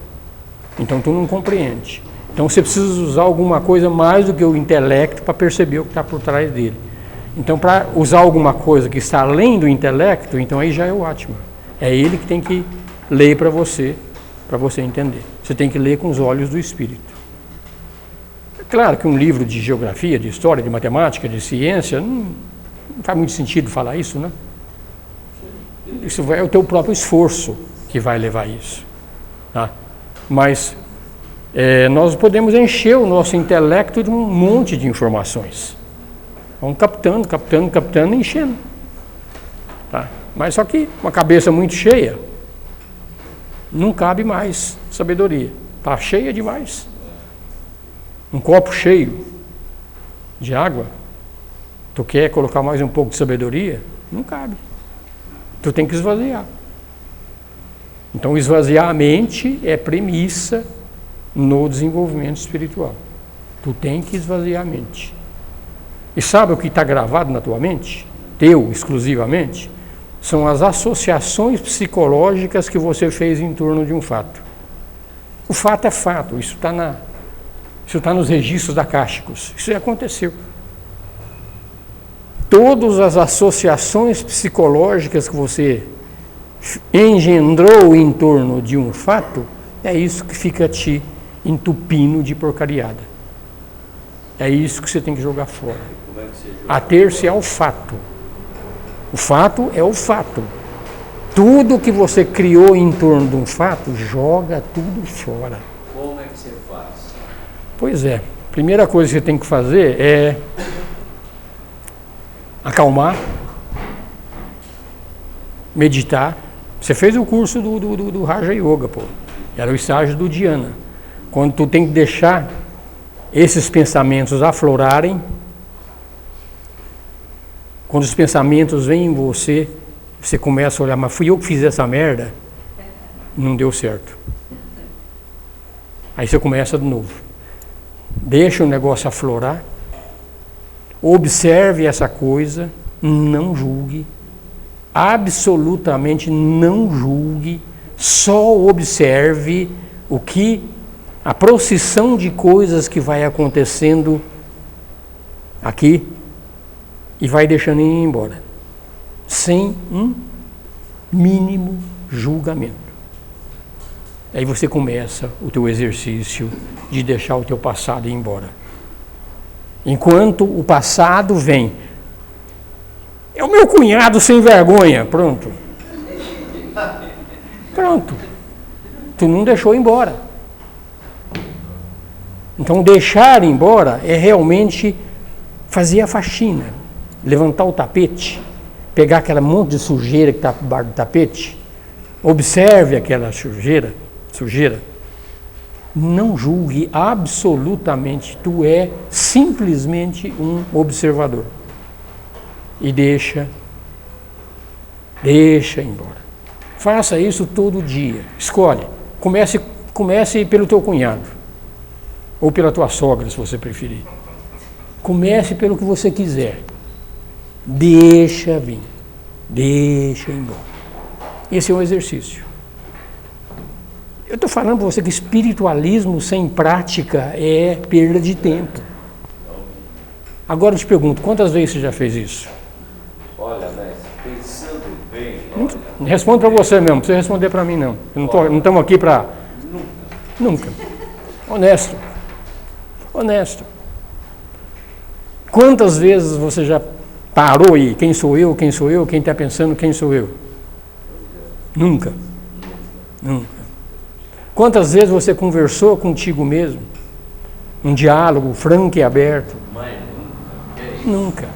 Então tu não compreende. Então você precisa usar alguma coisa mais do que o intelecto para perceber o que está por trás dele. Então para usar alguma coisa que está além do intelecto, então aí já é o Atman. É ele que tem que ler para você entender. Você tem que ler com os olhos do espírito. É claro que um livro de geografia, de história, de matemática, de ciência, não faz muito sentido falar isso, né? Isso é o teu próprio esforço que vai levar isso. Tá? Mas nós podemos encher o nosso intelecto de um monte de informações. Vamos captando e enchendo. Tá? Mas só que uma cabeça muito cheia, não cabe mais sabedoria. Está cheia demais. Um copo cheio de água, tu quer colocar mais um pouco de sabedoria? Não cabe. Tu tem que esvaziar. Então, esvaziar a mente é premissa no desenvolvimento espiritual. Tu tem que esvaziar a mente. E sabe o que está gravado na tua mente? Teu, exclusivamente? São as associações psicológicas que você fez em torno de um fato. O fato é fato, isso está nos registros acásticos. Isso já aconteceu. Todas as associações psicológicas que você engendrou em torno de um fato, é isso que fica te entupindo de porcariada. É isso que você tem que jogar fora. Ater-se ao fato. O fato é o fato. Tudo que você criou em torno de um fato, joga tudo fora. Como é que você faz? Pois é. A primeira coisa que você tem que fazer é acalmar, meditar. Você fez o curso do Raja Yoga, pô. Era o estágio do Dhyana. Quando tu tem que deixar esses pensamentos aflorarem, quando os pensamentos vêm em você, você começa a olhar, mas fui eu que fiz essa merda? Não deu certo. Aí você começa de novo. Deixa o negócio aflorar, observe essa coisa, não julgue, absolutamente não julgue, só observe a procissão de coisas que vai acontecendo aqui e vai deixando ir embora, sem um mínimo julgamento. Aí você começa o teu exercício de deixar o teu passado ir embora. Enquanto o passado vem, é o meu cunhado sem vergonha, pronto. Pronto. Tu não deixou embora. Então deixar embora é realmente fazer a faxina, levantar o tapete, pegar aquela monte de sujeira que está por baixo do tapete, observe aquela sujeira, não julgue absolutamente, tu é simplesmente um observador. E deixa embora. Faça isso todo dia. Escolhe. Comece pelo teu cunhado. Ou pela tua sogra, se você preferir. Comece pelo que você quiser. Deixa vir. Deixa embora. Esse é um exercício. Eu estou falando para você que espiritualismo sem prática é perda de tempo. Agora eu te pergunto, quantas vezes você já fez isso? Olha, mestre, pensando bem... Não respondo para você mesmo, não precisa responder para mim não. Não estamos aqui para... Nunca. Honesto. Quantas vezes você já parou e quem sou eu, quem está pensando quem sou eu? Nunca. Quantas vezes você conversou contigo mesmo? Um diálogo franco e aberto? Nunca.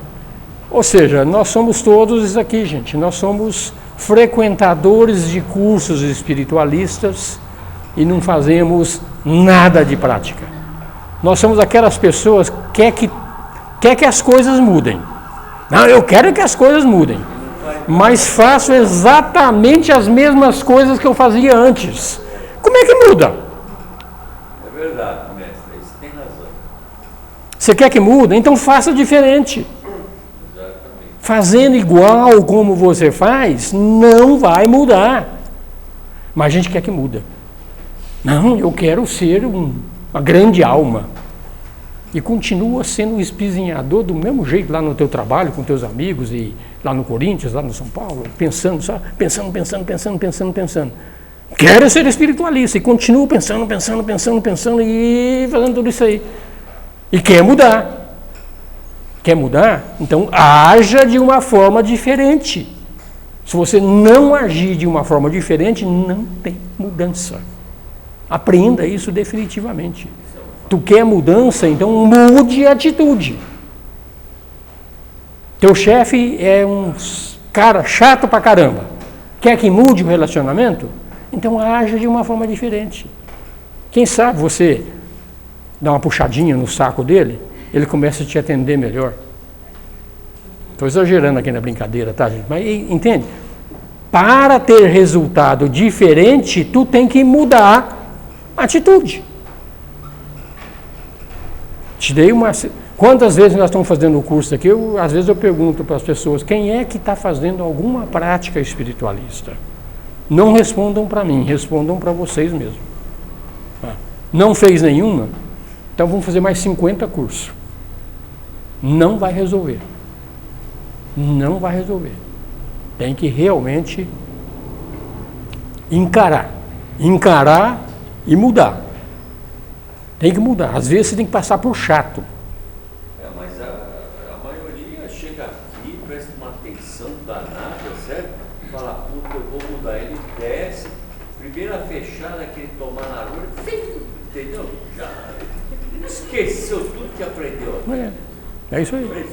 Ou seja, nós somos todos isso aqui, gente. Nós somos frequentadores de cursos espiritualistas e não fazemos nada de prática. Nós somos aquelas pessoas que quer que as coisas mudem. Não, eu quero que as coisas mudem, mas faço exatamente as mesmas coisas que eu fazia antes. Como é que muda? É verdade, mestre, você tem razão. Você quer que mude? Então faça diferente. Exatamente. Fazendo igual como você faz, não vai mudar. Mas a gente quer que muda. Não, eu quero ser uma grande alma. E continua sendo um espizinhador do mesmo jeito lá no teu trabalho, com teus amigos, e lá no Corinthians, lá no São Paulo, pensando. Quero ser espiritualista e continuo pensando e fazendo tudo isso aí. E quer mudar. Quer mudar? Então haja de uma forma diferente. Se você não agir de uma forma diferente, não tem mudança. Aprenda isso definitivamente. Tu quer mudança, então mude a atitude. Teu chefe é um cara chato pra caramba. Quer que mude o relacionamento? Então haja de uma forma diferente. Quem sabe você dá uma puxadinha no saco dele, ele começa a te atender melhor. Estou exagerando aqui na brincadeira, tá, gente? Mas entende? Para ter resultado diferente, tu tem que mudar a atitude. Te dei uma... Quantas vezes nós estamos fazendo o curso aqui, às vezes eu pergunto para as pessoas, quem é que está fazendo alguma prática espiritualista? Não respondam para mim, respondam para vocês mesmos. Não fez nenhuma? Então vamos fazer mais 50 cursos. Não vai resolver. Não vai resolver. Tem que realmente encarar e mudar. Tem que mudar. Às vezes você tem que passar por chato. Mas a maioria chega aqui, presta uma atenção danada, certo? Fala, puta, eu vou mudar. Ele desce, primeira fechada que ele tomar na rua, entendeu? Já esqueceu tudo que aprendeu. É isso aí.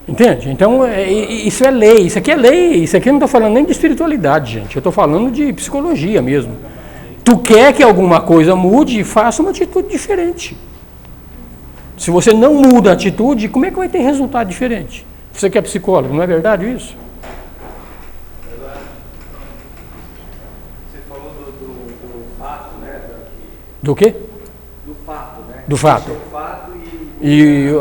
Entende? Então, isso é lei, isso aqui é lei, isso aqui eu não estou falando nem de espiritualidade, gente, eu estou falando de psicologia mesmo. Tu quer que alguma coisa mude, faça uma atitude diferente. Se você não muda a atitude, como é que vai ter resultado diferente? Você que é psicólogo, não é verdade isso? Verdade. Você falou do fato, né? Do quê? Do fato, né? Do fato. O fato E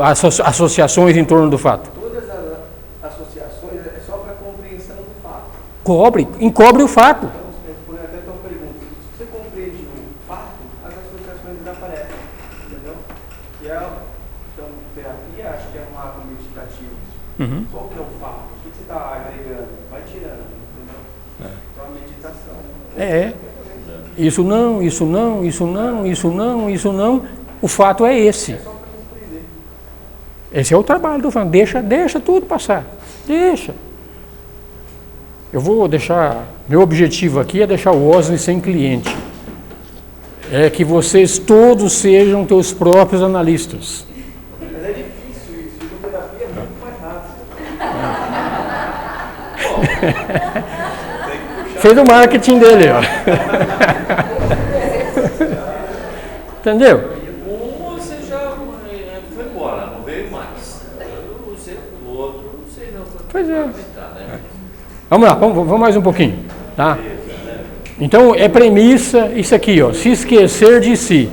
associações em torno do fato. todas as associações é só para compreensão do fato. Encobre o fato. Então, respondendo até a tua pergunta, se você compreende o fato, as associações desaparecem, entendeu? Então, terapia, acho que é um ato meditativo. Uhum. Qual que é o fato? O que você está agregando? Vai tirando, entendeu? Então, a meditação. Isso não, isso não, isso não, isso não, isso não. O fato é esse. É só para compreender. Esse é o trabalho do fato. Deixa tudo passar. Deixa. Eu vou deixar... Meu objetivo aqui é deixar o Osni sem cliente. É que vocês todos sejam teus próprios analistas. Mas é difícil isso. Psicoterapia é muito mais rápido. Fez o marketing dele, ó. Entendeu? Você já foi embora, não veio mais. O outro, não sei não. Pois é. Né? Vamos lá, vamos mais um pouquinho, tá? Então, é premissa isso aqui, ó, se esquecer de si.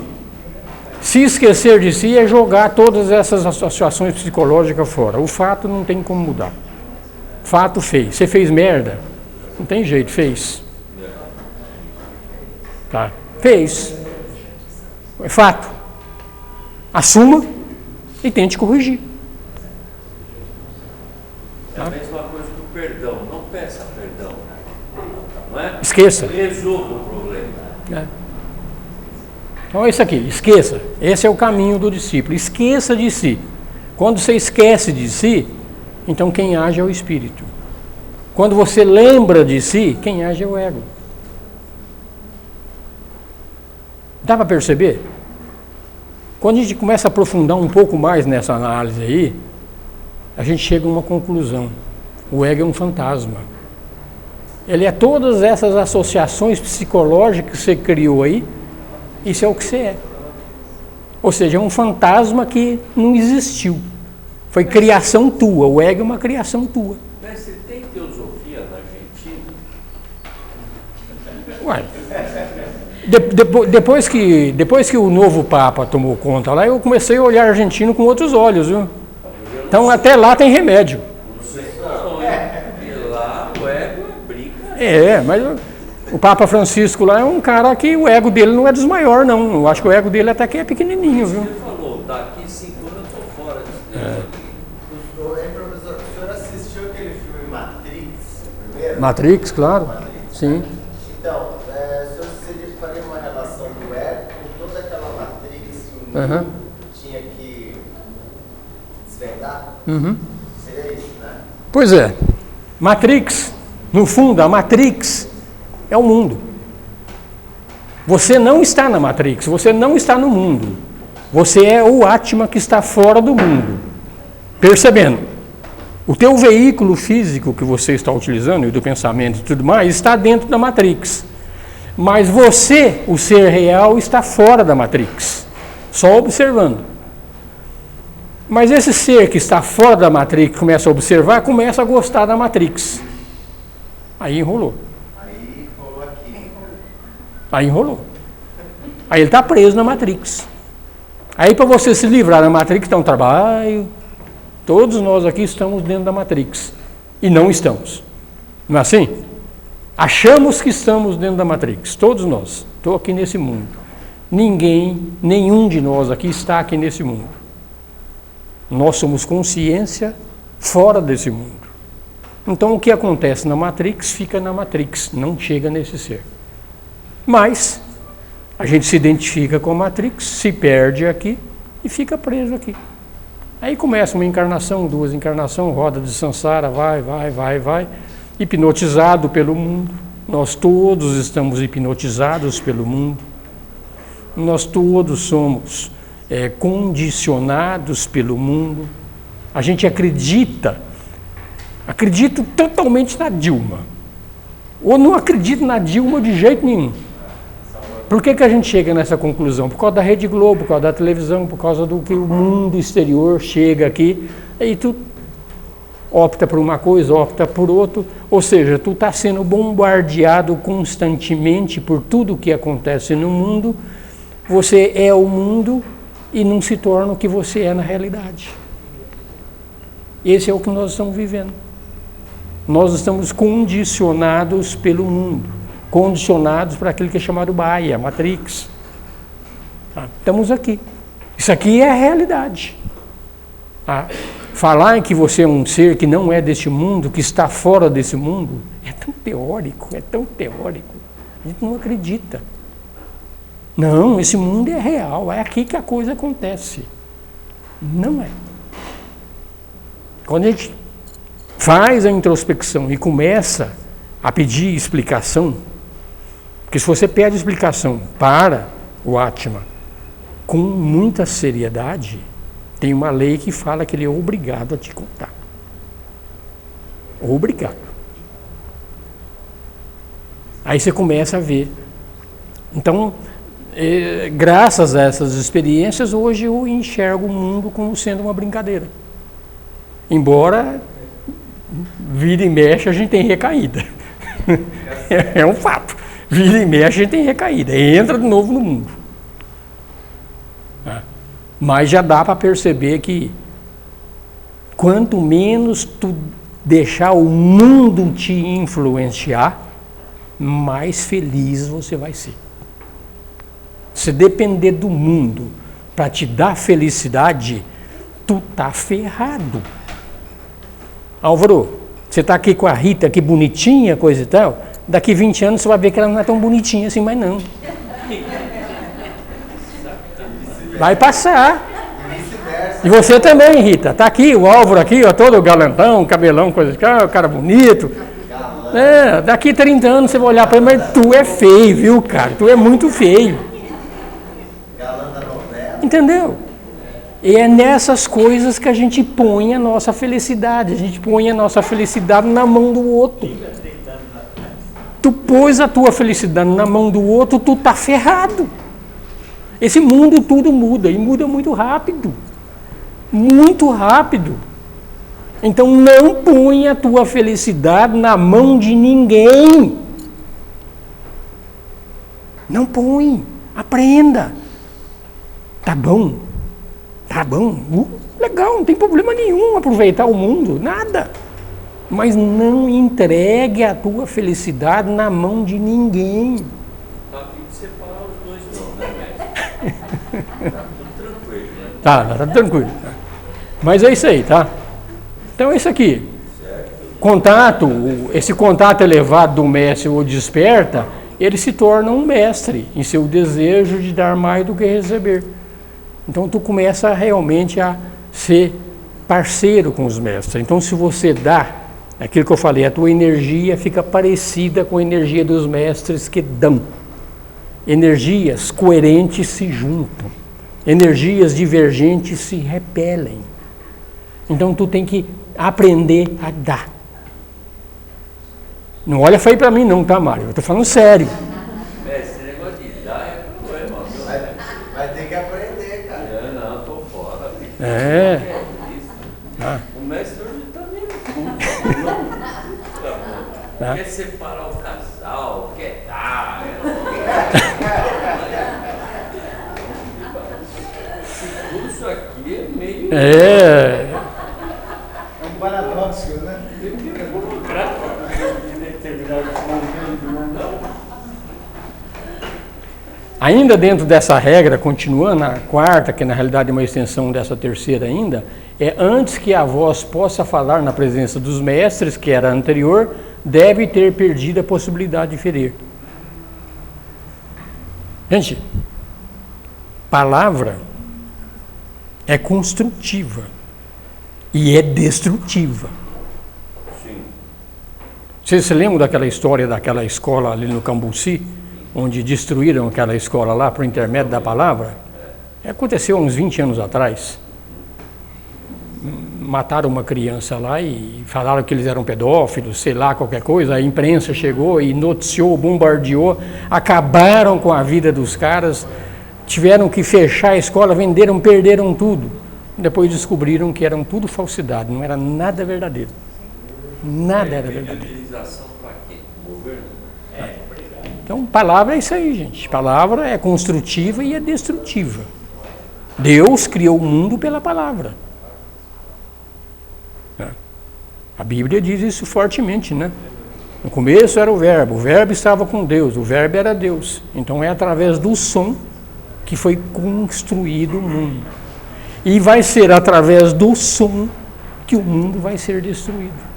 Se esquecer de si é jogar todas essas associações psicológicas fora. O fato não tem como mudar. Fato fez. Você fez merda? Não tem jeito, fez. Tá? Fez. É fato. Assuma e tente corrigir. É a mesma coisa que o perdão. Não peça perdão. Não é? Esqueça. Resolva o problema. É. Então é isso aqui, esqueça. Esse é o caminho do discípulo. Esqueça de si. Quando você esquece de si, então quem age é o espírito. Quando você lembra de si, quem age é o ego. Dá para perceber? Quando a gente começa a aprofundar um pouco mais nessa análise aí, a gente chega a uma conclusão. O ego é um fantasma. Ele é todas essas associações psicológicas que você criou aí, isso é o que você é. Ou seja, é um fantasma que não existiu. Foi criação tua. O ego é uma criação tua. Mas você tem teosofia na Argentina? Ué, depois que o novo Papa tomou conta lá, eu comecei a olhar argentino com outros olhos, viu? Então até lá tem remédio. Não sei não, e lá o ego brinca. Mas o Papa Francisco lá é um cara que o ego dele não é dos maiores, não. Eu acho que o ego dele até que é pequenininho, viu? Você falou, daqui 5 anos eu tô fora disso. Professor, o senhor assistiu aquele filme Matrix, primeiro? Matrix, claro. Sim. Então, o senhor seria faria uma relação do ego com toda aquela Matrix que o mundo tinha que desvendar? Seria isso, né? Pois é. Matrix, no fundo, a Matrix é o mundo. Você não está na Matrix, você não está no mundo. Você é o Atma que está fora do mundo. Percebendo? O teu veículo físico que você está utilizando, e do pensamento e tudo mais, está dentro da Matrix. Mas você, o ser real, está fora da Matrix, só observando. Mas esse ser que está fora da Matrix, começa a observar, começa a gostar da Matrix. Aí enrolou. Aí rolou aqui. Aí enrolou. Aí ele está preso na Matrix. Aí para você se livrar da Matrix dá um trabalho. Todos nós aqui estamos dentro da Matrix. E não estamos. Não é assim? Achamos que estamos dentro da Matrix. Todos nós. Estou aqui nesse mundo. Nenhum de nós aqui está aqui nesse mundo. Nós somos consciência fora desse mundo. Então o que acontece na Matrix fica na Matrix, não chega nesse ser. Mas a gente se identifica com a Matrix, se perde aqui e fica preso aqui. Aí começa uma encarnação, 2 encarnações, roda de samsara, vai, hipnotizado pelo mundo. Nós todos estamos hipnotizados pelo mundo. Nós todos somos condicionados pelo mundo. A gente acredito totalmente na Dilma. Ou não acredito na Dilma de jeito nenhum. Por que a gente chega nessa conclusão? Por causa da Rede Globo, por causa da televisão, por causa do que o mundo exterior chega aqui. Aí tu opta por uma coisa, opta por outra. Ou seja, tu está sendo bombardeado constantemente por tudo o que acontece no mundo. Você é o mundo e não se torna o que você é na realidade. Esse é o que nós estamos vivendo. Nós estamos condicionados pelo mundo, condicionados para aquilo que é chamado Maya, Matrix. Estamos aqui. Isso aqui é a realidade. Falar que você é um ser que não é deste mundo, que está fora desse mundo, é tão teórico. A gente não acredita. Não, esse mundo é real, é aqui que a coisa acontece. Não é. Quando a gente faz a introspecção e começa a pedir explicação, porque se você pede explicação para o Atma com muita seriedade, tem uma lei que fala que ele é obrigado a te contar. Obrigado. Aí você começa a ver. Então, graças a essas experiências, hoje eu enxergo o mundo como sendo uma brincadeira. Embora vira e mexe a gente tem recaída. É um fato. Vira e mexe a gente tem recaída. Entra de novo no mundo. Mas já dá para perceber que quanto menos tu deixar o mundo te influenciar, mais feliz você vai ser. Se depender do mundo para te dar felicidade, tu tá ferrado. Álvaro, você está aqui com a Rita, que bonitinha, coisa e tal, daqui 20 anos você vai ver que ela não é tão bonitinha assim, mas não. Vai passar. E você também, Rita. Está aqui o Álvaro aqui, ó, todo galantão, cabelão, coisa e tal, cara bonito. Daqui 30 anos você vai olhar para ele, mas tu é feio, viu, cara? Tu é muito feio. Entendeu? E é nessas coisas que a gente põe a nossa felicidade. A gente põe a nossa felicidade na mão do outro. Tu pôs a tua felicidade na mão do outro, tu tá ferrado. Esse mundo tudo muda, e muda muito rápido. Muito rápido. Então não põe a tua felicidade na mão de ninguém. Não põe. Aprenda. Tá bom. Tá bom, legal, não tem problema nenhum aproveitar o mundo, nada. Mas não entregue a tua felicidade na mão de ninguém. Tá a fim de separar os dois não, né, mestre? Tá tudo tranquilo, né? Tá tranquilo. Mas é isso aí, tá? Então é isso aqui. Contato, esse contato elevado do mestre ou desperta, ele se torna um mestre em seu desejo de dar mais do que receber. Então tu começa realmente a ser parceiro com os mestres. Então se você dá, aquilo que eu falei, a tua energia fica parecida com a energia dos mestres que dão. Energias coerentes se juntam. Energias divergentes se repelem. Então tu tem que aprender a dar. Não olha feio para mim não, tá, Mário? Eu estou falando sério. Esse negócio de dar é problema, viu? Vai ter que aprender, cara. Não, tô fora. O mestre hoje tá meio não. Quer separar o casal, quer dar. aqui é meio... É um paradoxo, né? Ainda dentro dessa regra, continuando a quarta, que na realidade é uma extensão dessa terceira ainda, é antes que a voz possa falar na presença dos mestres, que era a anterior, deve ter perdido a possibilidade de ferir. Gente, palavra é construtiva e é destrutiva. Sim. Vocês se lembram daquela história daquela escola ali no Cambuci, onde destruíram aquela escola lá por intermédio da palavra? Aconteceu há uns 20 anos atrás. Mataram uma criança lá e falaram que eles eram pedófilos, sei lá, qualquer coisa. A imprensa chegou e noticiou, bombardeou, acabaram com a vida dos caras, tiveram que fechar a escola, venderam, perderam tudo. Depois descobriram que eram tudo falsidade, não era nada verdadeiro. Nada era verdadeiro. Utilização para quê? Governo? Então, palavra é isso aí, gente. Palavra é construtiva e é destrutiva. Deus criou o mundo pela palavra. A Bíblia diz isso fortemente, né? No começo era o verbo estava com Deus, o verbo era Deus. Então é através do som que foi construído o mundo. E vai ser através do som que o mundo vai ser destruído.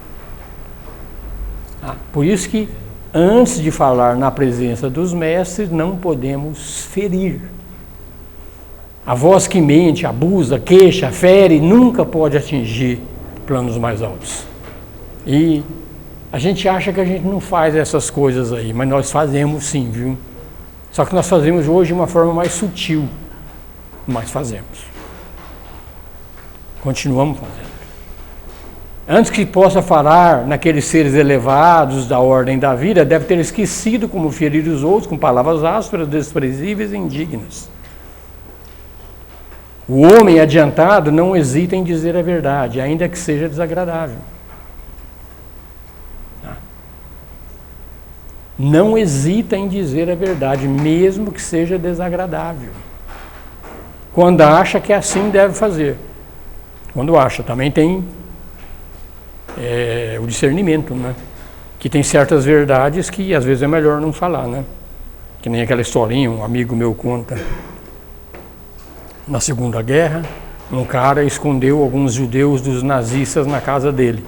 Por isso que antes de falar na presença dos mestres, não podemos ferir. A voz que mente, abusa, queixa, fere, nunca pode atingir planos mais altos. E a gente acha que a gente não faz essas coisas aí, mas nós fazemos sim, viu? Só que nós fazemos hoje de uma forma mais sutil, mas fazemos. Continuamos fazendo. Antes que possa falar naqueles seres elevados da ordem da vida, deve ter esquecido como ferir os outros com palavras ásperas, desprezíveis e indignas. O homem adiantado não hesita em dizer a verdade, ainda que seja desagradável. Não hesita em dizer a verdade, mesmo que seja desagradável. Quando acha que assim deve fazer. Quando acha, também tem o discernimento, né? Que tem certas verdades que às vezes é melhor não falar, né? Que nem aquela historinha, um amigo meu conta. Na Segunda Guerra, um cara escondeu alguns judeus dos nazistas na casa dele.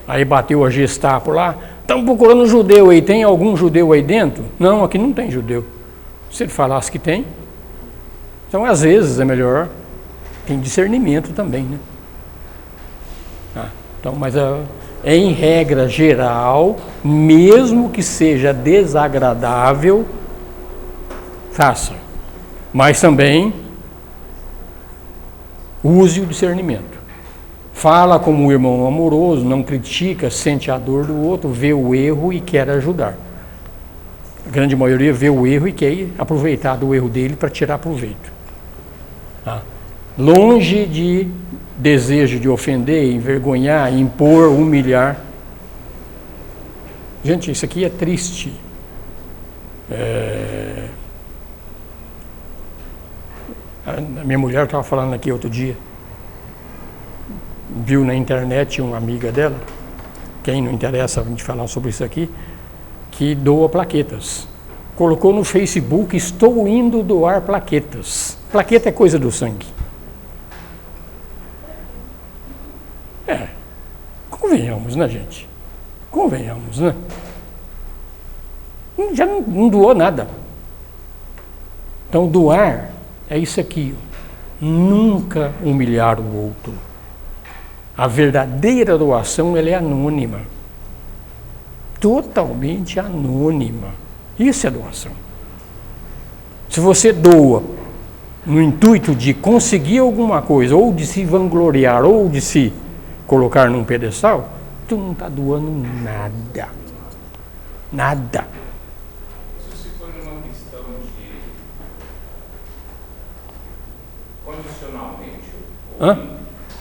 Aí bateu a Gestapo lá, estão procurando um judeu aí, tem algum judeu aí dentro? Não, aqui não tem judeu. Se ele falasse que tem, então às vezes é melhor, tem discernimento também, né? Então, mas em regra geral, mesmo que seja desagradável, faça. Mas também use o discernimento. Fala como um irmão amoroso, não critica, sente a dor do outro, vê o erro e quer ajudar. A grande maioria vê o erro e quer aproveitar do erro dele para tirar proveito. Longe de desejo de ofender, envergonhar, impor, humilhar. Gente, isso aqui é triste. A minha mulher estava falando aqui outro dia, viu na internet uma amiga dela, quem não interessa a gente falar sobre isso aqui, que doa plaquetas. Colocou no Facebook, estou indo doar plaquetas. Plaqueta é coisa do sangue. Convenhamos, né, gente? Convenhamos, né? Já não doou nada. Então, doar é isso aqui. Nunca humilhar o outro. A verdadeira doação, ela é anônima. Totalmente anônima. Isso é doação. Se você doa no intuito de conseguir alguma coisa, ou de se vangloriar, ou de se colocar num pedestal, tu não está doando nada. Nada. Se for uma questão de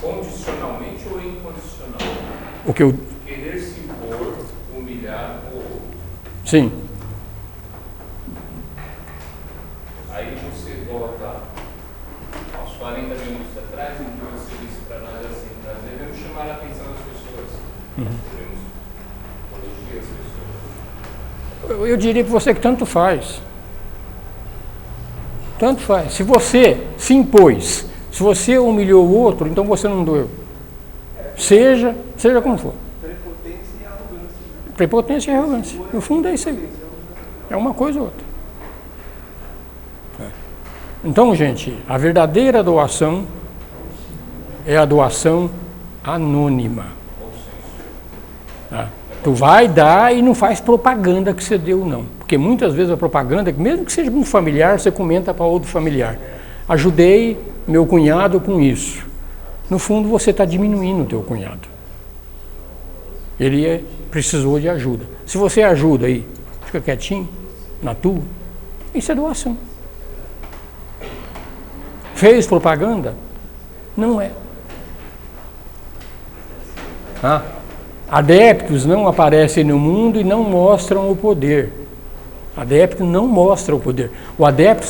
condicionalmente ou incondicional? O que eu... Querer se impor, humilhar o outro. Sim. Aí você volta aos 40 minutos atrás, Podemos corrigir as pessoas. Eu diria para você que tanto faz. Tanto faz. Se você se impôs, se você humilhou o outro, então você não doeu. Seja como for. Prepotência e arrogância. Prepotência e arrogância. No fundo é isso aí. É uma coisa ou outra. Então, gente, a verdadeira doação é a doação anônima. Tá? Tu vai dar e não faz propaganda que você deu, não. Porque muitas vezes a propaganda, mesmo que seja com um familiar, você comenta para outro familiar. Ajudei meu cunhado com isso. No fundo, você está diminuindo o teu cunhado. Ele precisou de ajuda. Se você ajuda aí, fica quietinho, na tua, isso é doação. Fez propaganda? Não é. Adeptos não aparecem no mundo e não mostram o poder. Adepto não mostra o poder. O adepto,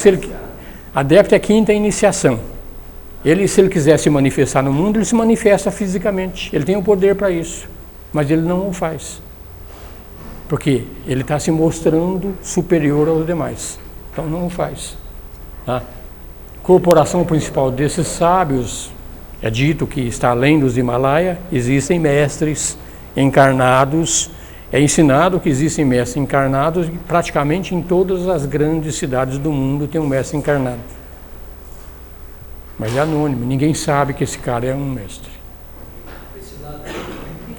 adepto é a quinta iniciação. Ele, se ele quiser se manifestar no mundo, ele se manifesta fisicamente. Ele tem o poder para isso, mas ele não o faz. Porque ele está se mostrando superior aos demais. Então não o faz. Tá? Corporação principal desses sábios, é dito que está além dos Himalaia, existem mestres encarnados, é ensinado que existem mestres encarnados, e praticamente em todas as grandes cidades do mundo tem um mestre encarnado. Mas é anônimo, ninguém sabe que esse cara é um mestre. Esse lado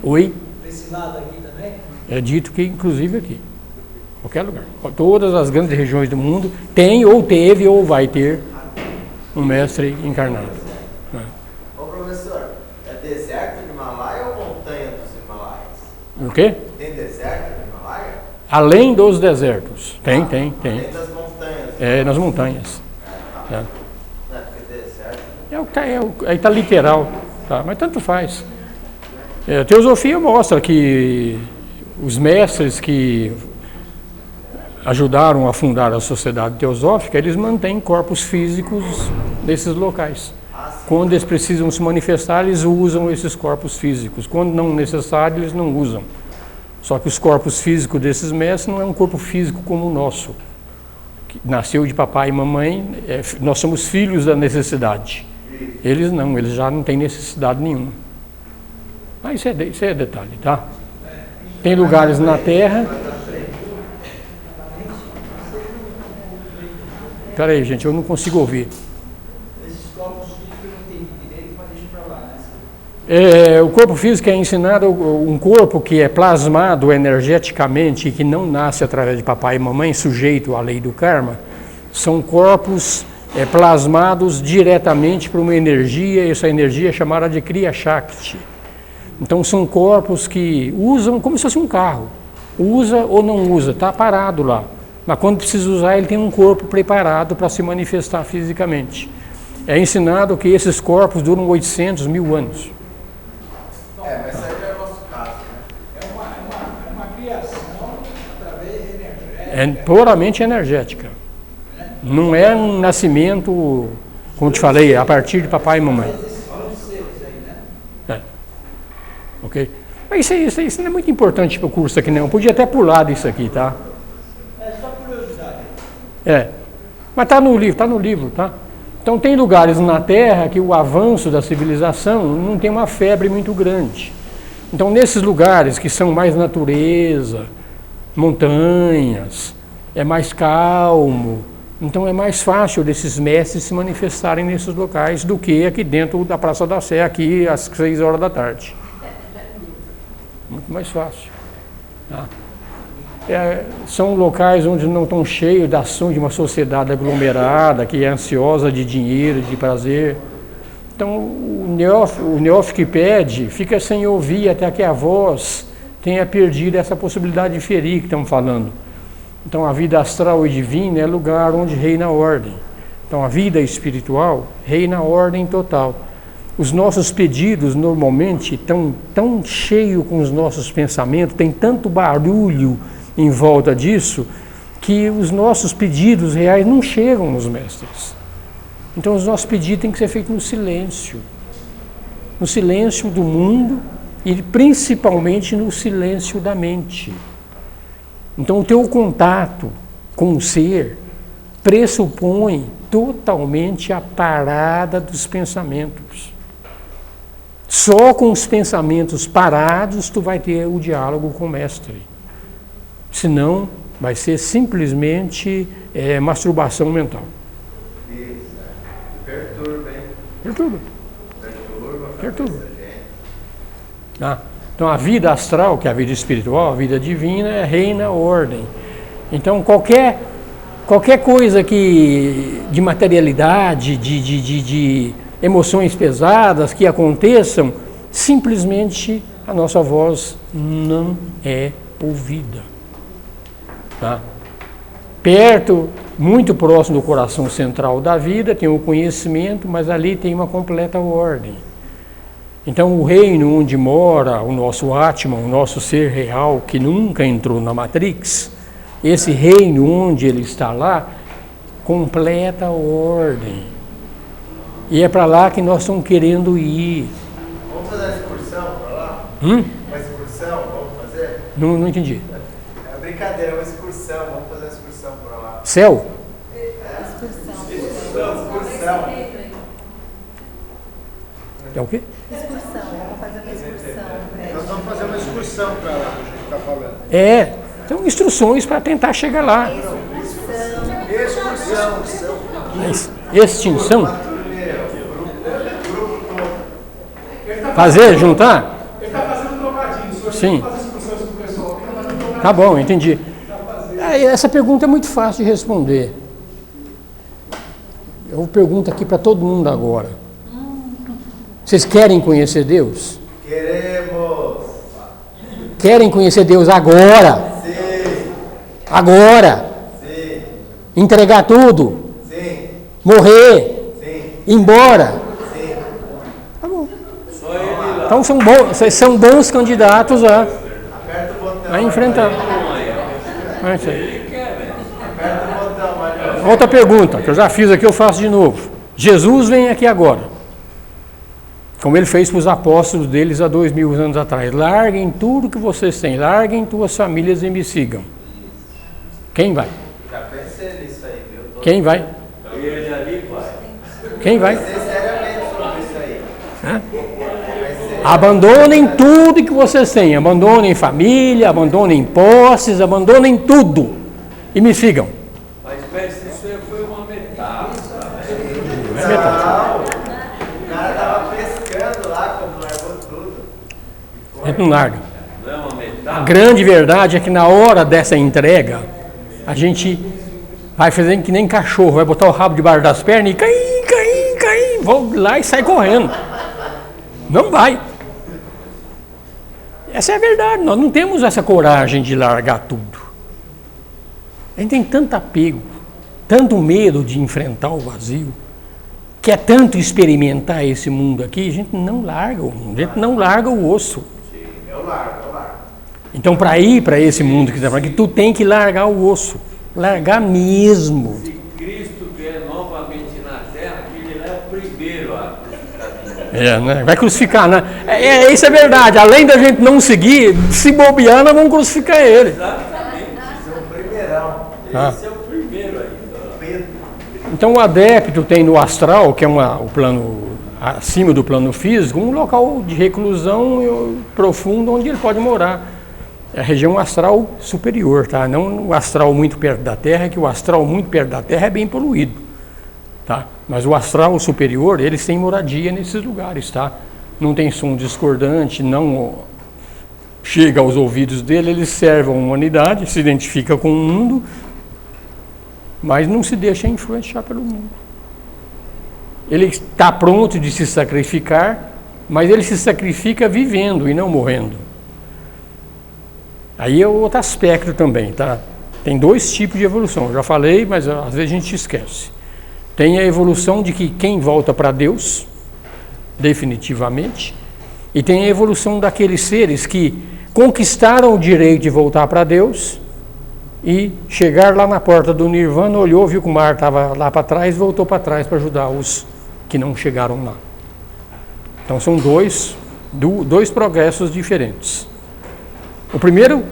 Oi? Esse lado aqui também? É dito que, inclusive aqui, qualquer lugar, todas as grandes regiões do mundo tem, ou teve, ou vai ter um mestre encarnado. Ô professor, é deserto do Himalaia ou montanha dos Himalaias? O quê? Tem deserto no Himalaia? Além dos desertos. Tem. Além das montanhas. É, nas montanhas. É. Não, porque deserto. Aí está literal, tá? Mas tanto faz. A teosofia mostra que os mestres que ajudaram a fundar a sociedade teosófica, eles mantêm corpos físicos nesses locais. Quando eles precisam se manifestar, eles usam esses corpos físicos. Quando não necessário, eles não usam. Só que os corpos físicos desses mestres não é um corpo físico como o nosso, que nasceu de papai e mamãe, nós somos filhos da necessidade. Eles não, eles já não têm necessidade nenhuma. Mas isso é detalhe, tá? Tem lugares na Terra... Espera aí, gente, eu não consigo ouvir. Esses corpos físicos eu não entendi direito, mas deixa pra lá, né? O corpo físico é ensinado, um corpo que é plasmado energeticamente e que não nasce através de papai e mamãe, sujeito à lei do karma, são corpos plasmados diretamente por uma energia, essa energia é chamada de Kriya Shakti. Então são corpos que usam como se fosse um carro, usa ou não usa, está parado lá. Mas quando precisa usar, ele tem um corpo preparado para se manifestar fisicamente. É ensinado que esses corpos duram 800 mil anos. Mas isso aí não é o nosso caso, né? É uma criação através energética. É puramente energética. Não é um nascimento, como te falei, a partir de papai e mamãe. Ok? Mas isso não é muito importante para o curso aqui, não. Eu podia até pular disso aqui, tá? Mas está no livro, tá? Então tem lugares na Terra que o avanço da civilização não tem uma febre muito grande. Então nesses lugares que são mais natureza, montanhas, é mais calmo, então é mais fácil desses mestres se manifestarem nesses locais do que aqui dentro da Praça da Sé, aqui às 6 horas da tarde. Muito mais fácil, tá? São locais onde não estão cheios da ação de uma sociedade aglomerada, que é ansiosa de dinheiro, de prazer. Então, o neófito que pede fica sem ouvir até que a voz tenha perdido essa possibilidade de ferir que estamos falando. Então, a vida astral e divina é lugar onde reina a ordem. Então, a vida espiritual reina a ordem total. Os nossos pedidos, normalmente, estão tão cheios com os nossos pensamentos, tem tanto barulho em volta disso, que os nossos pedidos reais não chegam nos mestres. Então os nossos pedidos têm que ser feitos no silêncio do mundo, e principalmente no silêncio da mente. Então, o teu contato com o ser pressupõe totalmente a parada dos pensamentos. Só com os pensamentos parados tu vai ter o diálogo com o mestre. Senão, vai ser simplesmente masturbação mental. Isso. Perturba, hein? Perturba. Perturba. Tá? Então, a vida astral, que é a vida espiritual, a vida divina, reina a ordem. Então, qualquer coisa de materialidade, de emoções pesadas que aconteçam, simplesmente a nossa voz não é ouvida. Tá? Perto, muito próximo do coração central da vida, tem o conhecimento, mas ali tem uma completa ordem. Então, o reino onde mora o nosso Atman, o nosso ser real, que nunca entrou na Matrix, esse reino onde ele está lá, completa a ordem. E é para lá que nós estamos querendo ir. Vamos fazer uma excursão para lá? Uma excursão, vamos fazer? Não entendi. É brincadeira, uma excursão, vamos fazer uma excursão para lá. Céu? Excursão. É o quê? Excursão, vamos fazer uma excursão. Nós vamos fazer uma excursão para lá, que a gente está falando. São instruções para tentar chegar lá. Excursão. Extinção? Fazer, juntar? Ele está fazendo trocadilho, senhor. Sim. Fazer excursões com o pessoal. Tá bom, entendi. Essa pergunta é muito fácil de responder. Eu pergunto aqui para todo mundo agora. Vocês querem conhecer Deus? Queremos. Querem conhecer Deus agora? Sim. Agora? Sim. Entregar tudo? Sim. Morrer? Sim. Ir embora? Sim. Tá bom. Só ele lá. Então vocês são bons candidatos Aperta o botão. a enfrentar. É isso aí. Ele quer, velho. Aperta o botão, Maria. Outra pergunta, que eu já fiz aqui, eu faço de novo. Jesus vem aqui agora, como ele fez para os apóstolos deles há 2000 anos atrás. Larguem tudo que vocês têm, larguem suas famílias e me sigam. Quem vai? Já pensei nisso aí, viu? Quem vai? Ele ali vai. Quem vai? Pensei seriamente sobre isso aí. Hã? Pensei. Abandonem tudo que vocês têm. Abandonem família, abandonem posses, abandonem tudo. E me sigam. Mas, mestre, isso aí foi uma metáfora. É metade. O cara tava pescando lá quando largou tudo. A gente não larga. Não é uma A metáfora? grande verdade é que na hora dessa entrega, a gente vai fazendo que nem cachorro, vai botar o rabo debaixo das pernas e cair, vou lá e sai correndo. Não vai. Essa é a verdade, nós não temos essa coragem de largar tudo. A gente tem tanto apego, tanto medo de enfrentar o vazio, quer tanto experimentar esse mundo aqui, a gente não larga o mundo, a gente não larga o osso. Eu largo. Então, para ir para esse mundo que está falando, tu tem que largar o osso, largar mesmo. Se Cristo vier novamente na terra, ele é o primeiro a crucificar. Né? Vai crucificar, né? Isso é verdade. Além da gente não seguir, se bobear, nós vamos crucificar ele. Exatamente. Isso é um primeirão. Esse é o primeiro ainda. Pedro. Então, o adepto tem no astral, que é o plano acima do plano físico, um local de reclusão profundo onde ele pode morar. É a região astral superior, tá? Não o astral muito perto da Terra, que o astral muito perto da Terra é bem poluído, tá? Mas o astral superior, eles têm moradia nesses lugares, tá? Não tem som discordante, não chega aos ouvidos dele, eles servem a humanidade, se identifica com o mundo, mas não se deixa influenciar pelo mundo. Ele está pronto de se sacrificar, mas ele se sacrifica vivendo e não morrendo. Aí é outro aspecto também, tá? Tem dois tipos de evolução, eu já falei, mas às vezes a gente esquece. Tem a evolução de que quem volta para Deus, definitivamente, e tem a evolução daqueles seres que conquistaram o direito de voltar para Deus e chegar lá na porta do Nirvana, olhou, viu que o mar estava lá para trás, voltou para trás para ajudar os que não chegaram lá. Então são dois Dois progressos diferentes. O primeiro,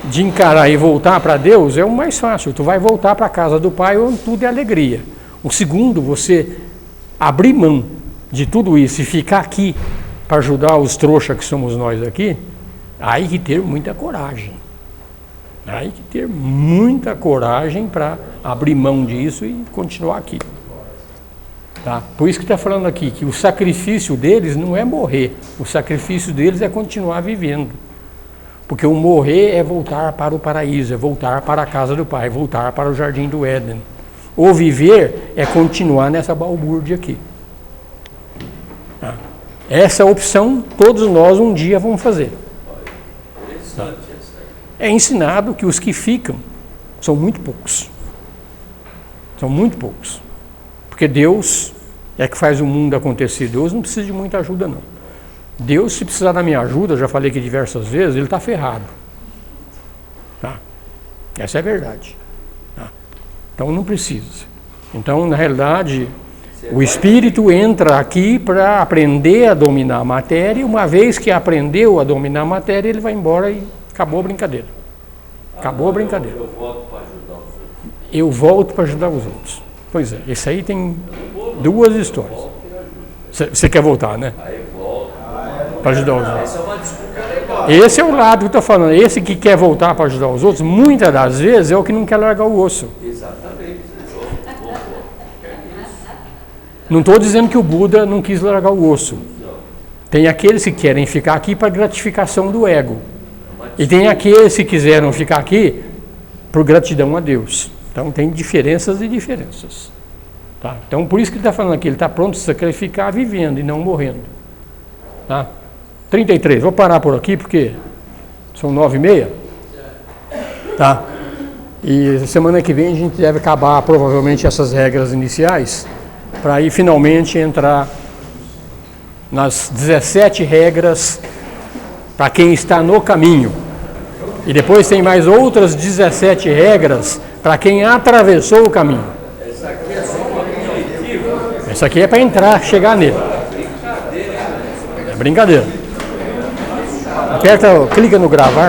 de encarar e voltar para Deus, é o mais fácil. Tu vai voltar para a casa do Pai onde tudo é alegria. O segundo, você abrir mão de tudo isso e ficar aqui para ajudar os trouxas que somos nós aqui, aí que ter muita coragem. Aí que ter muita coragem para abrir mão disso e continuar aqui. Tá? Por isso que está falando aqui, que o sacrifício deles não é morrer, o sacrifício deles é continuar vivendo. Porque o morrer é voltar para o paraíso, é voltar para a casa do Pai, voltar para o jardim do Éden. O viver é continuar nessa balbúrdia aqui. Tá? Essa opção todos nós um dia vamos fazer. Tá? É ensinado que os que ficam são muito poucos. São muito poucos. Porque Deus é que faz o mundo acontecer. Deus não precisa de muita ajuda, não. Deus, se precisar da minha ajuda, já falei aqui diversas vezes, ele está ferrado. Tá? Essa é a verdade. Tá? Então não precisa. Então, na realidade, o Espírito entra aqui para aprender a dominar a matéria, e uma vez que aprendeu a dominar a matéria, ele vai embora e acabou a brincadeira. Acabou a brincadeira. Eu volto para ajudar os outros. Eu volto para ajudar os outros. Pois é, esse aí tem duas histórias. Você quer voltar, né? Aí volta. Para ajudar os outros. Essa é uma desculpa legal. Esse é o lado que eu estou falando. Esse que quer voltar para ajudar os outros, muitas das vezes é o que não quer largar o osso. Exatamente. Não estou dizendo que o Buda não quis largar o osso. Tem aqueles que querem ficar aqui para gratificação do ego. E tem aqueles que quiseram ficar aqui por gratidão a Deus. Então tem diferenças e diferenças. Tá? Então por isso que ele está falando aqui, ele está pronto a sacrificar vivendo e não morrendo. Tá? 33, vou parar por aqui porque são 9h30. Tá? E semana que vem a gente deve acabar provavelmente essas regras iniciais para aí finalmente entrar nas 17 regras para quem está no caminho. E depois tem mais outras 17 regras para quem atravessou o caminho. Essa aqui é só uma primitiva. Essa aqui é para entrar, chegar nele. É brincadeira. Aperta, clica no gravar.